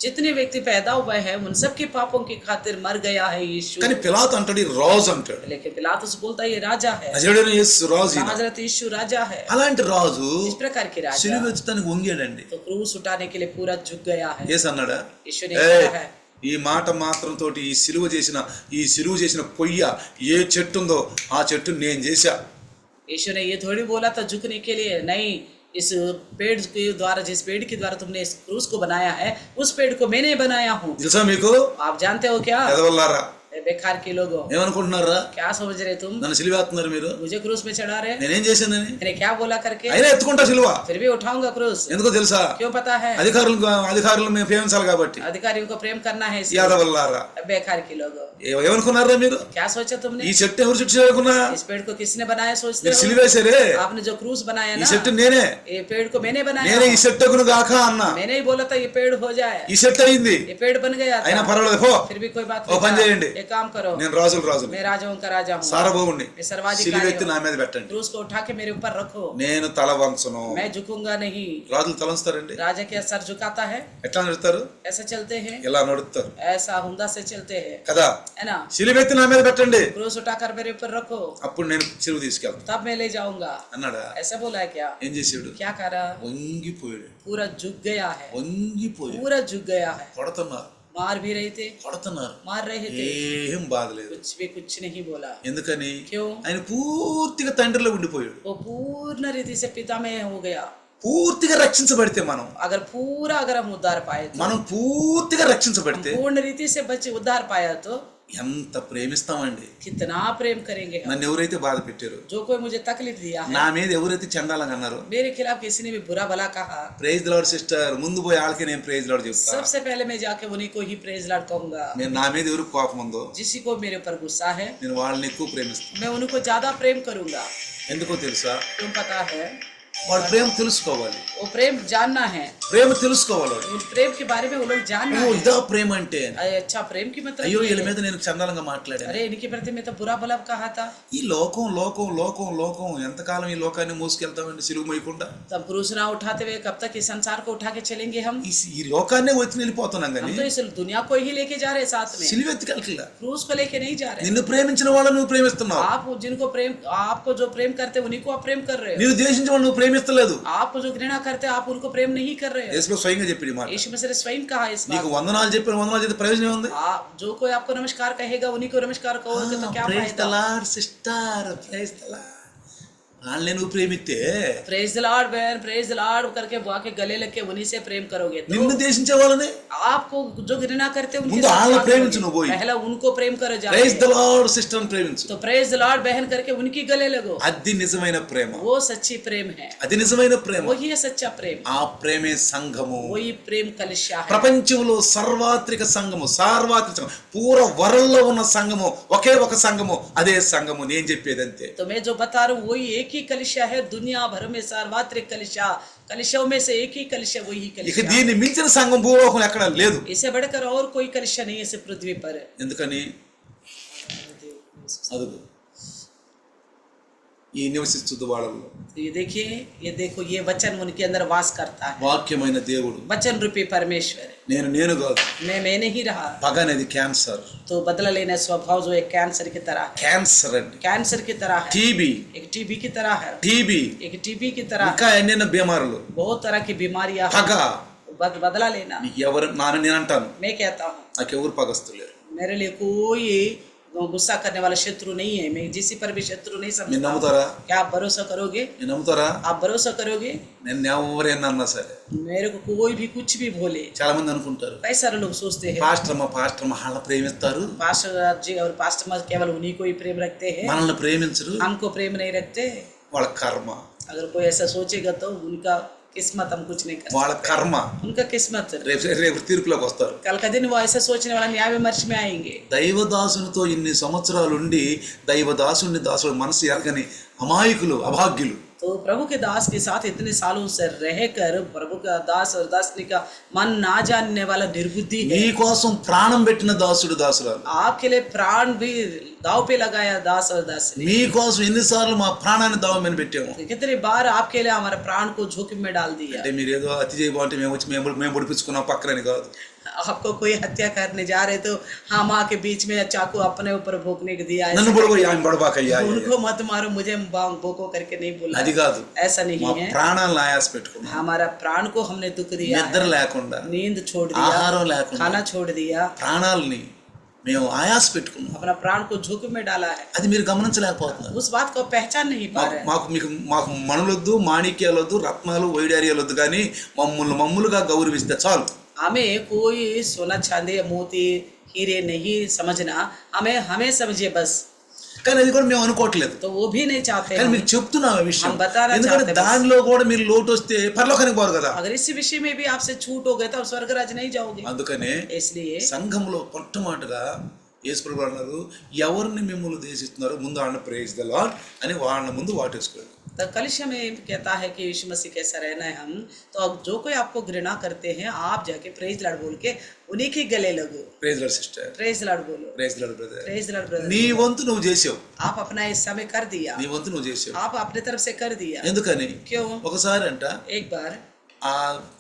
A: जितने व्यक्ति पैदा हुए हैं उन सब के पापों की खातिर मर गया है यीशु.
B: కానీ పిలాతు అంటాడు ఈ రాజు అంటాడు.
A: लेकिन पिलातुस बोलता है ये राजा है,
B: నజరేయుడైన యేసు రాజు ఈయన.
A: नाजरत यीशु राजा है.
B: అలాంటి రాజు
A: इस प्रकार के राजा
B: సిలువ ఎత్తుతానికి వంగాడండి.
A: तो क्रूस उठाने के लिए पूरा झुक गया है.
B: యేసు అన్నాడా?
A: यीशु ने
B: "ఏయ్,
A: कहा है,
B: ఈ మాట మాత్రం తోటి ఈ సిలువ చేసిన పొయ్య ఏ చెట్టు ఉందో ఆ చెట్టు నేను చేశా.
A: यीशु ने ये थोड़ी बोला था झुकने के लिए, नहीं, इस पेड़ के द्वारा, जिस पेड़ के द्वारा तुमने इस क्रूस को बनाया है, उस पेड़ को मैंने बनाया हूँ।
B: తెలుసా మీకు
A: आप जानते हो क्या?
B: ఎదవల్లారా
A: ए बेकार के लोगों,
B: ఏమనుకుంటున్నారా?
A: क्या समझ रहे तुम?
B: నన్ను సిలువేస్తున్నారు మీరు.
A: मुझे क्रूस में चढ़ा रहे?
B: నేనేం చేశానని?
A: मैंने क्या बोला करके?
B: అయినా ఎత్తుకుంటా సిలువ.
A: फिर भी उठाऊंगा क्रूस।
B: ఎందుకో తెలుసా?
A: क्यों पता है?
B: అధికారులను మేము ప్రేమించాలి కాబట్టి.
A: अधिकारियों को प्रेम करना है इसलिए।
B: యాదవల్లారా
A: बेकार के लोगों,
B: ఏమనుకున్నారా మీరు?
A: क्या सोचा तुमने?
B: ఈ చెట్టు ఎవరు చుట్టూ చేయకున్నా?
A: इस पेड़ को किसने बनाया सोचते
B: మీరు
A: हो?
B: సిలువేశారే.
A: आपने जो क्रूस बनाया
B: ఈ
A: ना,
B: చెట్టు నేనే.
A: ये पेड़ को मैंने बनाया।
B: నేనే ఈ చెట్టుకును గాక అన్నా.
A: मैंने ही बोला था ये पेड़ हो जाए,
B: ఈ చెట్టు అయింది.
A: ये पेड़ बन गया
B: అయినా
A: था।
B: పర్వాలేదు పో.
A: फिर भी कोई बात
B: ఓ పని చేయండి.
A: नहीं, एक काम करो,
B: నేను రాజులు
A: मैं राजाओं का राजा हूँ,
B: సారభౌముణ్ణి.
A: मैं सर्वाधिकारी
B: సిలువెత్తి నా
A: हूँ,
B: మీద పెట్టండి.
A: क्रूस को उठा के मेरे ऊपर रखो,
B: నేను తల వంచను.
A: मैं झुकूंगा नहीं।
B: రాజులు తలంచుతారండి.
A: राजा क्या सर झुकाता है?
B: ఎట్లా నడుస్తారు?
A: ऐसे चलते हैं,
B: ఇలా నడుస్తారు
A: ऐसा हुंदा से चलते हैं,
B: కదా.
A: है ना?
B: సిలువెత్తి నా మీద పెట్టండి,
A: क्रूस उठाकर मेरे ऊपर रखो,
B: అప్పుడు నేను సిలువ తీసుకెళ్తాను
A: तब मैं ले जाऊंगा।
B: అన్నాడా?
A: ऐसा बोला है क्या?
B: ఏం చేసాడు?
A: क्या करा?
B: వంగిపోయాడు.
A: पूरा झुक गया है,
B: వంగిపోయాడు.
A: पूरा झुक गया है।
B: కొడుతున్నారు
A: मार भी रहे थे,
B: కొడుతున్నారు.
A: मार रहे थे,
B: ఏం బాధలేదు.
A: कुछ नहीं बोला।
B: ఎందుకని?
A: क्यों?
B: ఆయన పూర్తిగా తండ్రిలో ఉండిపోయాడు.
A: वो पूर्ण रीति से पिता में हो गया।
B: పూర్తిగా రక్షించబడితే మనం
A: अगर हम उद्धार पाए तो,
B: మనం పూర్తిగా రక్షించబడితే
A: पूर्ण रीति से बच्चे उद्धार पाया तो
B: ఎంత ప్రేమిస్తామండి.
A: कितना प्रेम करेंगे हम।
B: నన్ను ఎవరైతే బాధ పెట్టారో,
A: जो कोई मुझे तकलीफ दिया है,
B: నా మీద ఎవరైతే చండాలంగా అన్నారో,
A: मेरे खिलाफ किसी ने भी बुरा भला कहा,
B: ప్రైజ్ ది లార్డ్ సిస్టర్, ముందు పోయి వాళ్ళకి నేను ప్రైజ్ లార్డ్ చెప్తా.
A: सबसे पहले मैं जाके उन्हीं को ही प्रेज लॉर्ड कहूंगा।
B: నేను నా మీద ఎవరు కోపం ఉందో,
A: जिसी को मेरे ऊपर गुस्सा है,
B: నేను వాళ్ళని ఎక్కువ ప్రేమిస్తాను.
A: मैं उनको ज्यादा प्रेम करूंगा।
B: ఎందుకో తెలుసా?
A: क्यों पता है?
B: వాడు ప్రేమ తెలుసుకోవాలి.
A: वो प्रेम जानना है,
B: ప్రేమ తెలుసుకోవాలి. వాడు,
A: उन प्रेम के बारे में वो लोग जानना
B: ఓ
A: है।
B: ఇదా ప్రేమ అంటే,
A: अरे अच्छा, प्रेम की मतलब
B: అయ్యో
A: ये
B: వీళ్ళ
A: है।
B: మీద నేను చండాలంగా మాట్లాడాను.
A: अरे इनके प्रति मैं तो बुरा भला कहा था।
B: ఈ లోకం లోకం లోకం లోకం ఎంతకాలం ఈ లోకాన్ని మోసుకెళ్తామండి సిలువ మోయకుండా?
A: तब क्रूस ना उठाते हुए कब तक इस संसार को उठा के चलेंगे हम?
B: ఈ లోకాన్నే వచ్చి వెళ్ళిపోతున్నాం కానీ
A: हम तो इस दुनिया को ही लेके जा रहे हैं साथ में,
B: సిలువ ఎత్తుకెళ్ళట్లా.
A: क्रूस को लेके नहीं जा रहे।
B: నిన్ను ప్రేమించిన వాళ్ళని నువ్వు ప్రేమిస్తున్నావు.
A: आप जिनको प्रेम, आपको जो प्रेम करते हैं उन्हीं को आप प्रेम कर रहे हो।
B: నిన్ను ద్వేషించిన వాళ్ళని నువ్వు ప్రేమిస్తలేదు.
A: आपको जो घृणा करते हैं आप उनको प्रेम नहीं कर रहे हो।
B: యేసులో స్వయంగా చెప్పిడి మాట.
A: यीशु मसीह ने स्वयं कहा इस
B: నీకు
A: बात।
B: వందనాలు చెప్పిన వందనాలు చేస్తే ప్రయోజనం ఉంది?
A: आप जो कोई आपको नमस्कार कहेगा उन्हीं को नमस्कार कहोगे तो क्या
B: ప్రైజ్ ద
A: फायदा?
B: Lord sister, praise the Lord. వాళ్ళని నువ్వు ప్రేమిస్తే
A: प्रेज द लॉर्ड बहन, प्रेज द लॉर्ड करके बुआ के गले लग के उन्हीं से प्रेम करोगे तो
B: నిన్ను దేశించే వాళ్ళని
A: आपको जो घृणा करते हैं उनके
B: ముందు
A: साथ
B: వాళ్ళని
A: क्या
B: ప్రేమించు
A: करोगे?
B: నువ్వు పోయి.
A: पहला उनको प्रेम करो जाके।
B: ప్రైజ్ ద లార్డ్ సిస్టర్ అని ప్రేమించు.
A: तो प्रेज द लॉर्ड बहन करके उनकी गले लगो।
B: అది నిజమైన ప్రేమ.
A: वो सच्ची प्रेम है,
B: అది నిజమైన ప్రేమ.
A: वही है सच्चा प्रेम,
B: ఆ ప్రేమే సంఘము.
A: वही प्रेम कलिशा है।
B: ప్రపంచంలో సార్వత్రిక సంఘము, సార్వత్రిక సంఘం, పూర వరల్డ్లో ఉన్న సంఘము ఒకే ఒక సంఘము, అదే సంఘము. నేను చెప్పేది అంతే.
A: तो मैं जो बता रहा हूँ वही एक ही कलिशा है, दुनिया भर में सार्वत्रिक कलिशा, कलिशाओं में से एक ही कलिशा, वही
B: ఇక
A: कलिशा।
B: దీన్ని మించిన సంఘం భూలోకం ఎక్కడ లేదు.
A: इससे बढ़कर और कोई कलिशा नहीं है इस पृथ्वी पर।
B: ఎందుకని? అదుగు ఈ నివసిస్తున్న వాళ్ళలో
A: तो ये देखिए, ये देखो, ये वचन उनके अंदर वास करता है।
B: వాక్యమైన దేవుడు.
A: वचन रूपी परमेश्वर,
B: నేను కాదు.
A: मैं नहीं रहा।
B: పగ అనేది క్యాన్సర్.
A: तो बदला लेना स्वभाव जो एक कैंसर की तरह है,
B: క్యాన్సర్ అండి.
A: कैंसर की तरह है,
B: టీబీ,
A: एक टीबी की तरह है,
B: టీబీ
A: एक टीबी की तरह
B: ఇంకా ఎన్నెన్నో బీమారులు.
A: बहुत तरह की बीमारियां
B: పగ
A: हैं। बदला लेना,
B: ఎవరు నేను అంటాను,
A: मैं कहता हूँ
B: నాకెవరు పగస్తులేరు.
A: मेरे लिए कोई गुस्सा करने वाला शत्रु नहीं है, मैं किसी पर भी शत्रु नहीं
B: మీరు
A: समझता।
B: నమ్ముతారా?
A: क्या आप भरोसा करोगे?
B: మీరు నమ్ముతారా?
A: आप भरोसा करोगे?
B: నేను ఎవరైనా సరే
A: मेरे को कोई भी कुछ भी बोले,
B: చాలా మంది అనుకుంటారు
A: कई सारे लोग सोचते हैं
B: పాస్టర్ వాళ్ళ ప్రేమిస్తారు,
A: पास्टर जी और पास्टर मत केवल उन्हीं को ही प्रेम रखते हैं,
B: మనల్ని ప్రేమించరు,
A: हमको प्रेम नहीं रखते।
B: వాళ్ళ కర్మ.
A: अगर कोई ऐसा सोचेगा तो उनका किस्मत, हम कुछ नहीं कर
B: వాళ్ళ
A: सकते।
B: కర్మ.
A: उनका किस्मत,
B: రేపు తీర్పులోకి వస్తారు.
A: कल का दिन वो ऐसा सोचने वाला न्याय विमर्श में आएंगे।
B: దైవదాసునితో ఇన్ని సంవత్సరాలు ఉండి దైవదాసుని దాసుడు మనసు ఎరగని అమాయకులు, అభాగ్యులు.
A: तो प्रभु के दास के साथ इतने सालों से रहकर प्रभु का दास और दासनी का मन ना जानने वाला निर्बुद्धि है।
B: నీ కోసం ప్రాణం పెట్టిన దాసుడు, దాసురాలు.
A: आपके लिए प्राण भी दाव पे लगाया दास और दासनी।
B: నీ కోసం ఎన్నిసార్లు మా ప్రాణాన్ని దావ మీద పెట్టాము.
A: तो कितनी बार आपके लिए हमारे प्राण को जोखिम में डाल दिया।
B: అంటే మీరు ఏదో అతి చేయబోంటే మేము వచ్చి మేము పొడిపించుకున్నాం పక్కనని కాదు.
A: आपको कोई हत्या करने जा रहे तो हम आके बीच में चाकू अपने ऊपर भोंकने को दिया,
B: నన్ను పొడవ ఆయన పొడబాకయ్యా,
A: उनको मत मारो, मुझे भोंको करके नहीं बोला।
B: అది కాదు.
A: ऐसा
B: మా
A: नहीं है,
B: ప్రాణాలను ఆయాస పెట్టుకున్నాం.
A: हमारा प्राण को हमने दुख दिया,
B: నిద్ర లేకుండా,
A: नींद छोड़ दिया,
B: ఆహారం లేకుండా,
A: खाना छोड़ दिया,
B: ప్రాణాలని మేము ఆయాస పెట్టుకున్నాం.
A: अपना प्राण को जोखिम में डाला है,
B: అది మీరు గమనించలేకపోతున్నారు.
A: उस बात को पहचान नहीं पा रहे हैं।
B: మాకు మణులొద్దు, మాణిక్యాలొద్దు, రత్నాలు, వైడార్యాలొద్దు, కానీ మమ్ములుగా గౌరవిస్తే చాలు.
A: हमें कोई सोना चांदी मोती हीरे नहीं समझना, हमें समझिए बस।
B: కానీ అది కూడా మేము అనుకోవట్లేదు.
A: तो वो भी नहीं चाहते
B: కానీ
A: हैं।
B: మీకు చెప్తున్నాం ఆ విషయం,
A: हम बताना
B: ఎందుకంటే
A: चाहते हैं
B: దానిలో కూడా మీరు లోటు వస్తే పరలోకానికి పోరు కదా.
A: अगर इसी विषय में भी आपसे छूट हो गए तो आप स्वर्ग राज्य नहीं जाओगे।
B: అందుకనే
A: इसलिए
B: సంఘంలో మొట్టమొదటిగా యేసు ప్రభువు అన్నారు, ఎవరిని మిమ్మల్ని దేశిస్తున్నారో ముందు వాళ్ళని ప్రేజ్ ద లార్డ్ అని వాళ్ళ ముందు వాటేసుకోండి.
A: तो कलिसिया में कहता है कि यीशु मसीह कैसा रहना है हम, तो अब जो कोई आपको घृणा करते हैं आप जाके प्रेज लॉर्ड बोल के उन्हीं के गले लगो।
B: Praise Lord sister,
A: praise Lord बोलो,
B: praise Lord brother.
A: Praise Lord brother.
B: నీ వంతు నువ్వు చేసావు,
A: आप अपना हिस्सा में कर दिया,
B: నీ వంతు నువ్వు చేసావు.
A: आप अपने तरफ से कर दिया।
B: ఎందుకని
A: क्यों?
B: ఒకసారి అంట
A: एक बार
B: ఆ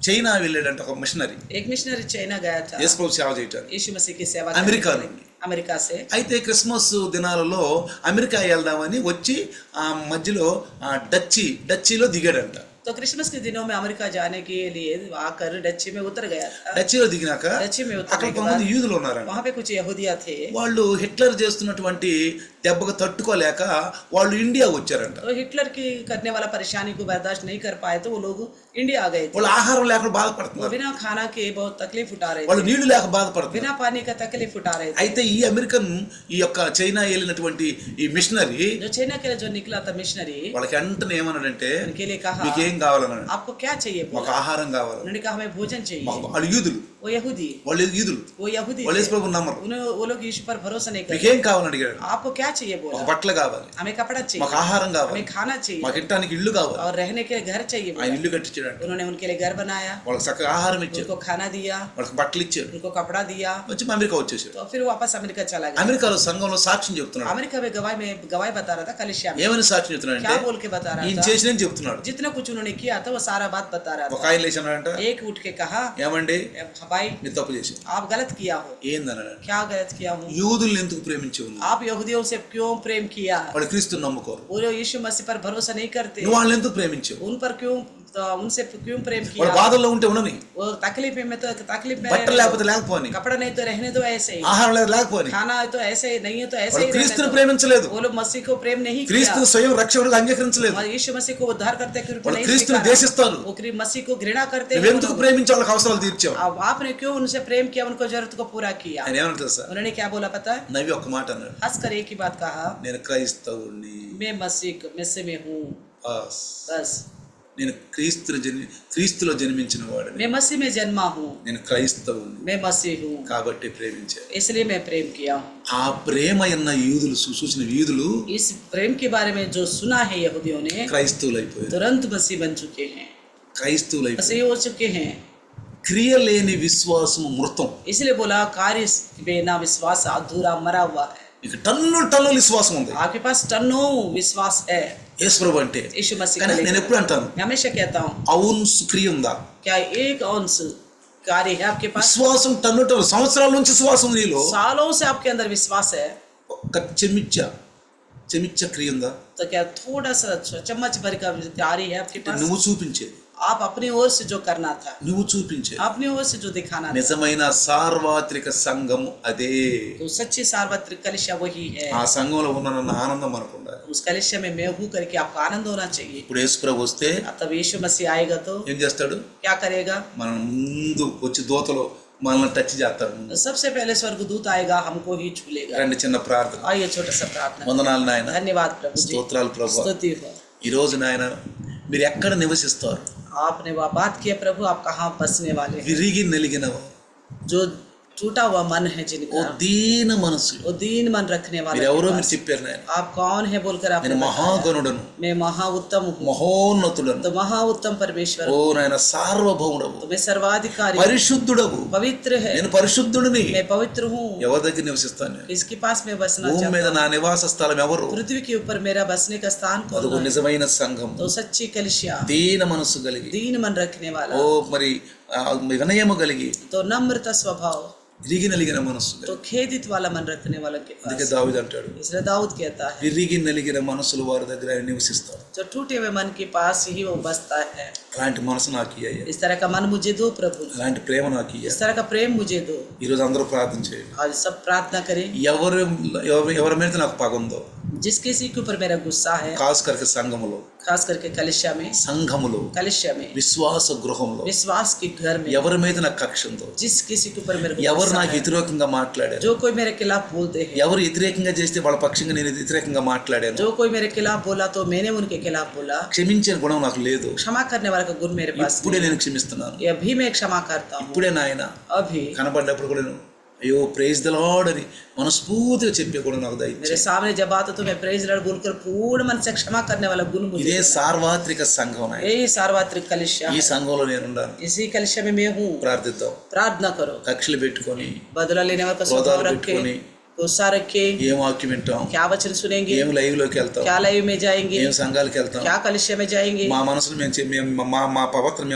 B: చైనా వెళ్ళాడంట ఒక మిషనరీ,
A: एक మిషనరీ చైనా गया था
B: యేసు ప్రభు సేవ చేయటానికి,
A: यीशु मसीह की सेवा
B: अमेरिका
A: करने के लिए, अमेरिका से।
B: అయితే క్రిస్మస్ దినాలలో అమెరికా వెళ్దామని వచ్చి ఆ మధ్యలో డచ్చీలో దిగాడంట.
A: तो क्रिसमस के दिनों में अमेरिका जाने के लिए आकर डच्ची में उतर गया था।
B: డచ్చీలో దిగినాక
A: डच्ची में
B: అక్కడ
A: उतरने के
B: కొంతమంది
A: बाद
B: యూదులు ఉన్నారంట.
A: वहाँ पे कुछ यहूदिया थे।
B: వాళ్ళు హిట్లర్ చేస్తున్నటువంటి దెబ్బకు తట్టుకోలేక వాళ్ళు ఇండియా వచ్చారంట.
A: तो हिटलर की करने वाला परेशानी को बर्दाश्त नहीं कर पाए तो वो लोग इंडिया आ गए थे।
B: వాళ్ళు ఆహారం లేకుండా
A: वो
B: బాధపడుతున్నారు,
A: बिना खाना के बहुत तकलीफ उठा रहे
B: వాళ్ళు
A: थे,
B: నీళ్లు లేక బాధపడుతున్నారు.
A: बिना पानी का तकलीफ उठा रहे थे।
B: అయితే ఈ అమెరికన్ ఈ యొక్క చైనా వెళ్ళినటువంటి ఈ మిషనరీ
A: जो चाइना के लिए जो निकला था मिशनरी,
B: వాళ్ళకి వెంటనే ఏమన్నాడంటే,
A: उनके लिए कहा
B: మీకేం కావాలన్నాడు,
A: आपको क्या चाहिए?
B: మాకు
A: बोला।
B: ఆహారం కావాలి.
A: उन्होंने कहा हमें भोजन चाहिए।
B: వాళ్ళు యూదులు,
A: वो यहूदी
B: వాళ్ళు యూదులు, వాళ్ళు యేసు
A: थे।
B: ప్రభువుని నమ్మరు.
A: वो लोग यीशु पर भरोसा नहीं करते।
B: మీకేం కావాలని అడిగాడు,
A: आपको क्या चाहिए?
B: ఒక
A: बोला
B: బట్టలు కావాలి,
A: हमें कपड़ा
B: మాకు
A: चाहिए,
B: ఆహారం కావాలి,
A: हमें खाना चाहिए
B: మాకు ఇంటానికి ఇల్లు కావాలి.
A: और रहने के लिए घर चाहिए।
B: ఆయన
A: बोला।
B: ఇల్లు కట్టించాడంట,
A: उन्होंने उनके लिए घर बनाया,
B: వాళ్ళకి చక్కగా ఆహారం ఇచ్చాడు,
A: उनको खाना दिया,
B: వాళ్ళకి బట్టలు ఇచ్చాడు,
A: उनको कपड़ा दिया,
B: వచ్చి అమెరికా వచ్చేసాడు.
A: तो फिर वापस अमेरिका चला गया।
B: అమెరికాలో సంఘంలో సాక్ష్యం చెప్తున్నాడు.
A: अमेरिका में गवाही बता रहा था कलिसिया में।
B: ఏమని సాక్ష్యం చెప్తున్నాడు
A: क्या
B: అంటే,
A: बोल के बता रहा
B: ఈయన
A: था?
B: చేసినని చెప్తున్నాడు.
A: जितना कुछ उन्होंने किया था वो सारा बात बता रहा
B: ఒక
A: था।
B: ఆయన లేచినాడంట,
A: एक उठ के कहा,
B: ఏమండి
A: भाई
B: మీరు తప్పు చేశారు.
A: आप गलत किया हो।
B: ఏందన్నాడు,
A: क्या गलत किया हूँ?
B: యూదుల్ని ఎందుకు ప్రేమించావు,
A: आप यहूदियों से क्यों प्रेम किया?
B: వాళ్ళు క్రీస్తుని నమ్ముకోరు,
A: वो लोग यीशु मसीह पर भरोसा नहीं करते,
B: నువ్వు వాళ్ళని ఎందుకు ప్రేమించావు,
A: उन पर उनसे क्यों प्रेम
B: వాళ్ళు
A: किया?
B: బాధల్లో ఉంటే ఉండని,
A: वो तकलीफ में तो तकलीफ में
B: బట్టలు
A: रहने
B: లేకపోతే
A: दो,
B: లేకపోని,
A: कपड़ा नहीं तो रहने दो ऐसे ही,
B: ఆహారం లేకపోని,
A: खाना है तो ऐसे ही, नहीं है तो ऐसे
B: వాళ్ళు
A: ही रहने
B: క్రీస్తుని
A: दो।
B: ప్రేమించలేదు,
A: वो लोग मसीह को प्रेम नहीं किया,
B: క్రీస్తుని స్వయం రక్షకుడిగా అంగీకరించలేదు.
A: और यीशु मसीह को उद्धार करते हुए
B: వాళ్ళు
A: नहीं
B: క్రీస్తుని
A: स्वीकारा।
B: దేశిస్తారు.
A: वो मसीह को घृणा करते हैं
B: నువ్వెందుకు
A: लोग।
B: ప్రేమించి వాళ్ళకి అవసరాలు తీర్చావు.
A: अब आपने क्यों उनसे प्रेम किया, उनको जरूरत को पूरा किया?
B: ఆయన ఏమన్నా తెలుసా,
A: उन्होंने क्या बोला पता है?
B: నవ్వి ఒక్క మాట అన్నాడు,
A: हंस कर एक ही बात कहा,
B: నేను క్రైస్తవుడిని,
A: मैं मसीह में हूँ, बस
B: నేను క్రీస్తులో జన్మించిన వాడిని,
A: मैं मसीह में जन्मा हूँ,
B: నేను క్రైస్తవుడిని
A: मैं मसीह हूँ,
B: కాబట్టి ప్రేమించాను.
A: इसलिए मैं प्रेम किया हूँ।
B: ఆ ప్రేమ అన్న యూదులు చూసిన యూదులు
A: इस प्रेम के बारे में जो सुना है यहूदियों ने,
B: క్రైస్తవులు అయిపోయారు.
A: तुरंत मसीह बन चुके हैं,
B: క్రైస్తవులు అయిపోయారు.
A: मसीह हो चुके हैं।
B: క్రియ లేని విశ్వాసము మృతం.
A: इसलिए बोला कार्य बिना विश्वास अधूरा मरा हुआ है।
B: ఇక టన్నుల విశ్వాసం ఉంది
A: आपके पास टनों विश्वास है
B: యేసు ప్రభు అంటే,
A: यीशु मसीह
B: కానీ
A: को
B: నేను
A: लेकर।
B: ఎప్పుడు అంటాను,
A: मैं हमेशा कहता हूँ,
B: అవును క్రియ ఉందా,
A: क्या एक अंश कार्य है आपके पास?
B: విశ్వాసం టన్నుల సంవత్సరాల నుంచి విశ్వాసం నీలో,
A: सालों से आपके अंदर विश्वास है,
B: ఒక్క చెమిచ్చ క్రియ ఉందా,
A: तो क्या थोड़ा सा चम्मच भर का कार्य है आपके पास?
B: నువ్వు చూపించేది,
A: आप अपनी ओर से जो करना था,
B: నువ్వు చూపించేది.
A: अपनी ओर से जो दिखाना था,
B: నిజమైన సార్వత్రిక సంఘము అదే.
A: तो सच्ची सार्वत्रिक कलिसिया वही है।
B: ఆ సంఘంలో ఉన్న ఆనందం మనకు ఉండాలి.
A: उस कलिसिया में मैं हूँ करके आपको आनंद होना चाहिए।
B: ఇప్పుడు యేసు ప్రభు వస్తే
A: तब यीशु मसीह आएगा तो
B: ఏం చేస్తాడు,
A: क्या करेगा?
B: మన ముందు వచ్చి దోతలో మనల్ని టచ్ చేస్తాడు.
A: तो सबसे पहले स्वर्गदूत आएगा, हमको ही छू लेगा।
B: రండి చిన్న ప్రార్థన.
A: आइए छोटा सा प्रार्थना।
B: వందనాలు నాయన,
A: धन्यवाद प्रभु जी,
B: స్తోత్రాలు ప్రభు.
A: स्तुति हो।
B: ఈ రోజు నాయన మీరు ఎక్కడ నివసిస్తారు,
A: आपने वह बात किया प्रभु, आप कहाँ बसने वाले हैं?
B: విరిగి నలిగినవా,
A: जो टूटा हुआ मन है
B: ఓ
A: जिनका,
B: దీన మనసులు,
A: वो दीन मन रखने वाले
B: మీరు ఎవరో
A: के
B: మీరు
A: पास।
B: చెప్పారు నాయన,
A: आप कौन है बोलकर आपने
B: నేను
A: बताया।
B: మహాగణుడను,
A: मैं महा उत्तम हूँ,
B: మహోన్నతుడను,
A: तो महा उत्तम परमेश्वर
B: ఓ నాయన సార్వభౌముడవు,
A: तो मैं सर्वाधिकारी हूँ,
B: పరిశుద్ధుడవు,
A: पवित्र है,
B: నేను పరిశుద్ధుడిని.
A: मैं पवित्र हूँ।
B: ఎవరి దగ్గర నివసిస్తాను నేను,
A: इसके पास मैं बसना
B: భూమి మీద
A: चाहता
B: నా నివాస స్థలం ఎవరు,
A: हूँ। पृथ्वी के ऊपर मेरा बसने का स्थान
B: అదుగో
A: कौन है?
B: నిజమైన సంఘం,
A: तो सच्ची कलिसिया,
B: దీన మనసు కలిగి,
A: दीन मन रखने वाला,
B: ఓ మరి వినయము కలిగి,
A: तो नम्रता स्वभाव,
B: విరిగి నలిగిన మనస్సు.
A: तो खेदित वाला मन रखने वालों के
B: అందుకే
A: पास,
B: దావీదు అంటాడు,
A: इसलिए दाऊद कहता है
B: విరిగి నలిగిన మనసులు వారి దగ్గర ఆయన నివసిస్తాడు.
A: जो टूटे हुए मन के पास ही वो बसता है.
B: అలాంటి మనసు నాకు ఇయ్యయ్యా,
A: इस तरह का मन मुझे दो प्रभु,
B: అలాంటి ప్రేమ నాకు ఇయ్య.
A: इस तरह का प्रेम मुझे दो.
B: ఈరోజు అందరూ ప్రార్థన చేయండి.
A: आज सब प्रार्थना करें.
B: ఎవరి మీద నాకు పగ ఉందో,
A: जिस किसी के ऊपर मेरा गुस्सा है,
B: ఖాస్ करके సంఘములో,
A: खास करके कलिशा में
B: విశ్వాస గృహంలో
A: विश्वास के घर में,
B: ఎవరి మీద నాకు కక్ష ఉందో,
A: जिस किसी के ऊपर मेरे को
B: ఎవరు
A: गुस्सा
B: నాకు
A: है,
B: వ్యతిరేకంగా మాట్లాడారు,
A: जो कोई मेरे खिलाफ बोलते हैं,
B: ఎవరు వ్యతిరేకంగా చేస్తే వాళ్ళ పక్షంగా నేను వ్యతిరేకంగా మాట్లాడాను,
A: जो कोई मेरे खिलाफ बोला तो मैंने उनके खिलाफ बोला,
B: క్షమించే గుణం నాకు లేదు.
A: क्षमा करने वाला का गुण मेरे पास
B: ఇప్పుడే నేను క్షమిస్తున్నాను.
A: ये अभी मैं क्षमा करता हूँ.
B: ఇప్పుడే నాయన
A: अभी
B: కనబడ్డప్పుడు కూడా నేను అయ్యో ప్రైజ్ ద లార్డ్ అని మనస్ఫూర్తిగా చెప్పే కూడా నాకు
A: मेरे
B: దయచేయి.
A: सामने जब आता तो मैं प्रेज लॉर्ड बोलकर पूर्ण मन से क्षमा करने वाला गुण मुझे
B: ఇదే
A: देना.
B: సార్వత్రిక సంఘం నాయన.
A: यही सार्वत्रिक कलिशा
B: ఈ
A: है.
B: సంఘంలో నేను ఉండాను.
A: इसी कलिशा में मैं हूँ.
B: ప్రార్థిద్దాం.
A: प्रार्थना करो.
B: కక్షలు పెట్టుకొని
A: बदला लेने वाला का
B: क्रोधाలు
A: स्वभाव रखे,
B: పెట్టుకొని
A: गुस्सा रखे,
B: ఏం వాక్యం వింటాం,
A: क्या वचन सुनेंगे,
B: ఏం లైవ్ లోకి వెళ్తాం,
A: क्या लाइव में जाएंगे,
B: ఏం సంఘాలకు వెళ్తాం,
A: क्या कलिशा में जाएंगे.
B: మా మనసును మా ప్రవర్తన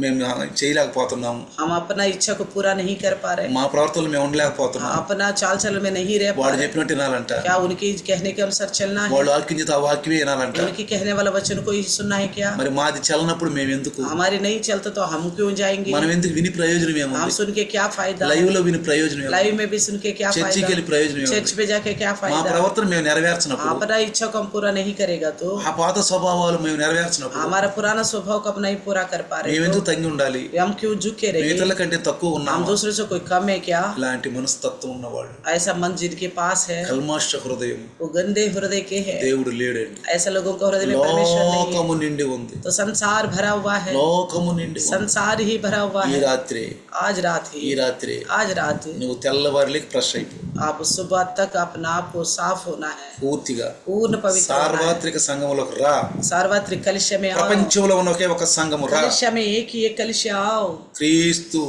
B: మేము చేయలేకపోతున్నాము,
A: हम अपना इच्छा को पूरा नहीं कर पा रहे,
B: మా ప్రవర్తనలు మేము ఉండలేకపోతున్నాము.
A: अपना चाल चलन में नहीं रह पा
B: వాడు
A: रहे.
B: చెప్పినట్టు వినాలంట,
A: क्या उनकी कहने के अनुसार चलना है,
B: వాళ్ళు వాక్యం చేత ఆ వాక్యమే వినాలంట.
A: उनकी कहने वाला वचन को ही सुनना है. क्या
B: మరి మాది చలనప్పుడు మేము ఎందుకు,
A: हमारी नहीं चलता तो हम क्यों जाएंगे.
B: మనం ఎందుకు విని ప్రయోజనం ఏమో,
A: हम सुन के क्या फायदा,
B: లైవ్ లో విని ప్రయోజనం ఏమో,
A: लाइव में भी सुन के क्या
B: చర్చికి
A: फायदा,
B: వెళ్ళి ప్రయోజనం ఏమో.
A: चर्च पे जाके क्या
B: మా
A: फायदा.
B: ప్రవర్తన మేము నెరవేర్చినప్పుడు,
A: अपना इच्छा को हम पूरा नहीं करेगा तो,
B: ఆ పాత స్వభావాలు మేము నెరవేర్చినప్పుడు
A: हमारा पुराना स्वभाव को हम नहीं पूरा कर पा रहे
B: మేము
A: तो,
B: ఎందుకు తగ్గి ఉండాలి,
A: हम क्यों झुके
B: మేము
A: रहे,
B: ఇతరుల కంటే తక్కువ
A: हम
B: ఉన్నాము.
A: दूसरे से कोई कम है क्या.
B: ఇలాంటి మనస్తత్వం ఉన్నవాడు,
A: ऐसा मन जिनके पास है
B: కల్మాష హృదయం
A: वो गंदे हृदय के है.
B: దేవుడు లేడండి.
A: ऐसा लोगों का हृदय में परमेश्वर नहीं है.
B: లోకము నిండి ఉంది,
A: तो संसार भरा हुआ है,
B: లోకము నిండి ఉంది.
A: संसार ही भरा हुआ
B: ఈ
A: है.
B: రాత్రి
A: आज रात
B: ఈ
A: ही,
B: రాత్రి
A: आज रात
B: నువ్వు తెల్లవారులకి ఫ్రెష్ అయిపో,
A: आप सुबह तक अपना आप को साफ होना है,
B: పూర్తిగా
A: पूर्ण पवित्र होना है.
B: సార్వత్రిక సంఘములోకి రా.
A: सार्वत्रिक कलिशा में आओ.
B: ప్రపంచంలో ఉన్న ఒకే ఒక సంఘము రా,
A: कलिशा में एक ही एक कलिशा आओ.
B: క్రీస్తు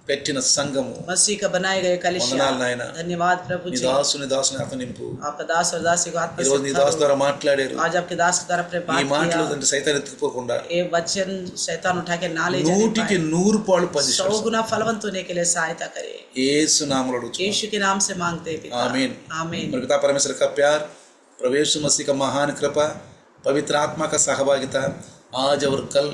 B: పెట్టిన సంఘము.
A: मसीह का बनाए गए कलिशा.
B: వందనాలు నాయన.
A: धन्यवाद प्रभु
B: నీ
A: जी.
B: దాసుని ఆత్మ నింపు.
A: आपका दास और दासी को आत्मा
B: ఈరోజు నీ
A: से
B: దాసు
A: भरो.
B: ద్వారా మాట్లాడారు.
A: आज आपके दास के द्वारा अपने
B: ఈ
A: बात
B: మాటలు
A: किया.
B: సైతాన్ ఎత్తుకుపోకుండా
A: ये वचन शैतान उठा के ना ले जाने
B: 100కి
A: पाए.
B: 100 पाళ్ళు
A: 100 गुना फलवंत होने के लिए सहायता करे.
B: యేసు నామములో అడుగుచున్నాను.
A: यीशु के नाम से मांगते हैं पिता.
B: आमीन.
A: आमीन.
B: और पिता परमेश्वर का प्यार, प्रभु यीशु मसीह का महान कृपा, पवित्र आत्मा का सहभागिता आज और कल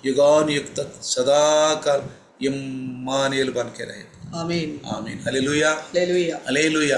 B: युगान युग तक सदा काल इम्मानुएल बन के रहे.
A: आमीन.
B: आमीन. हालेलुया.
A: हालेलुया.
B: हालेलुया.
A: हालेलुया.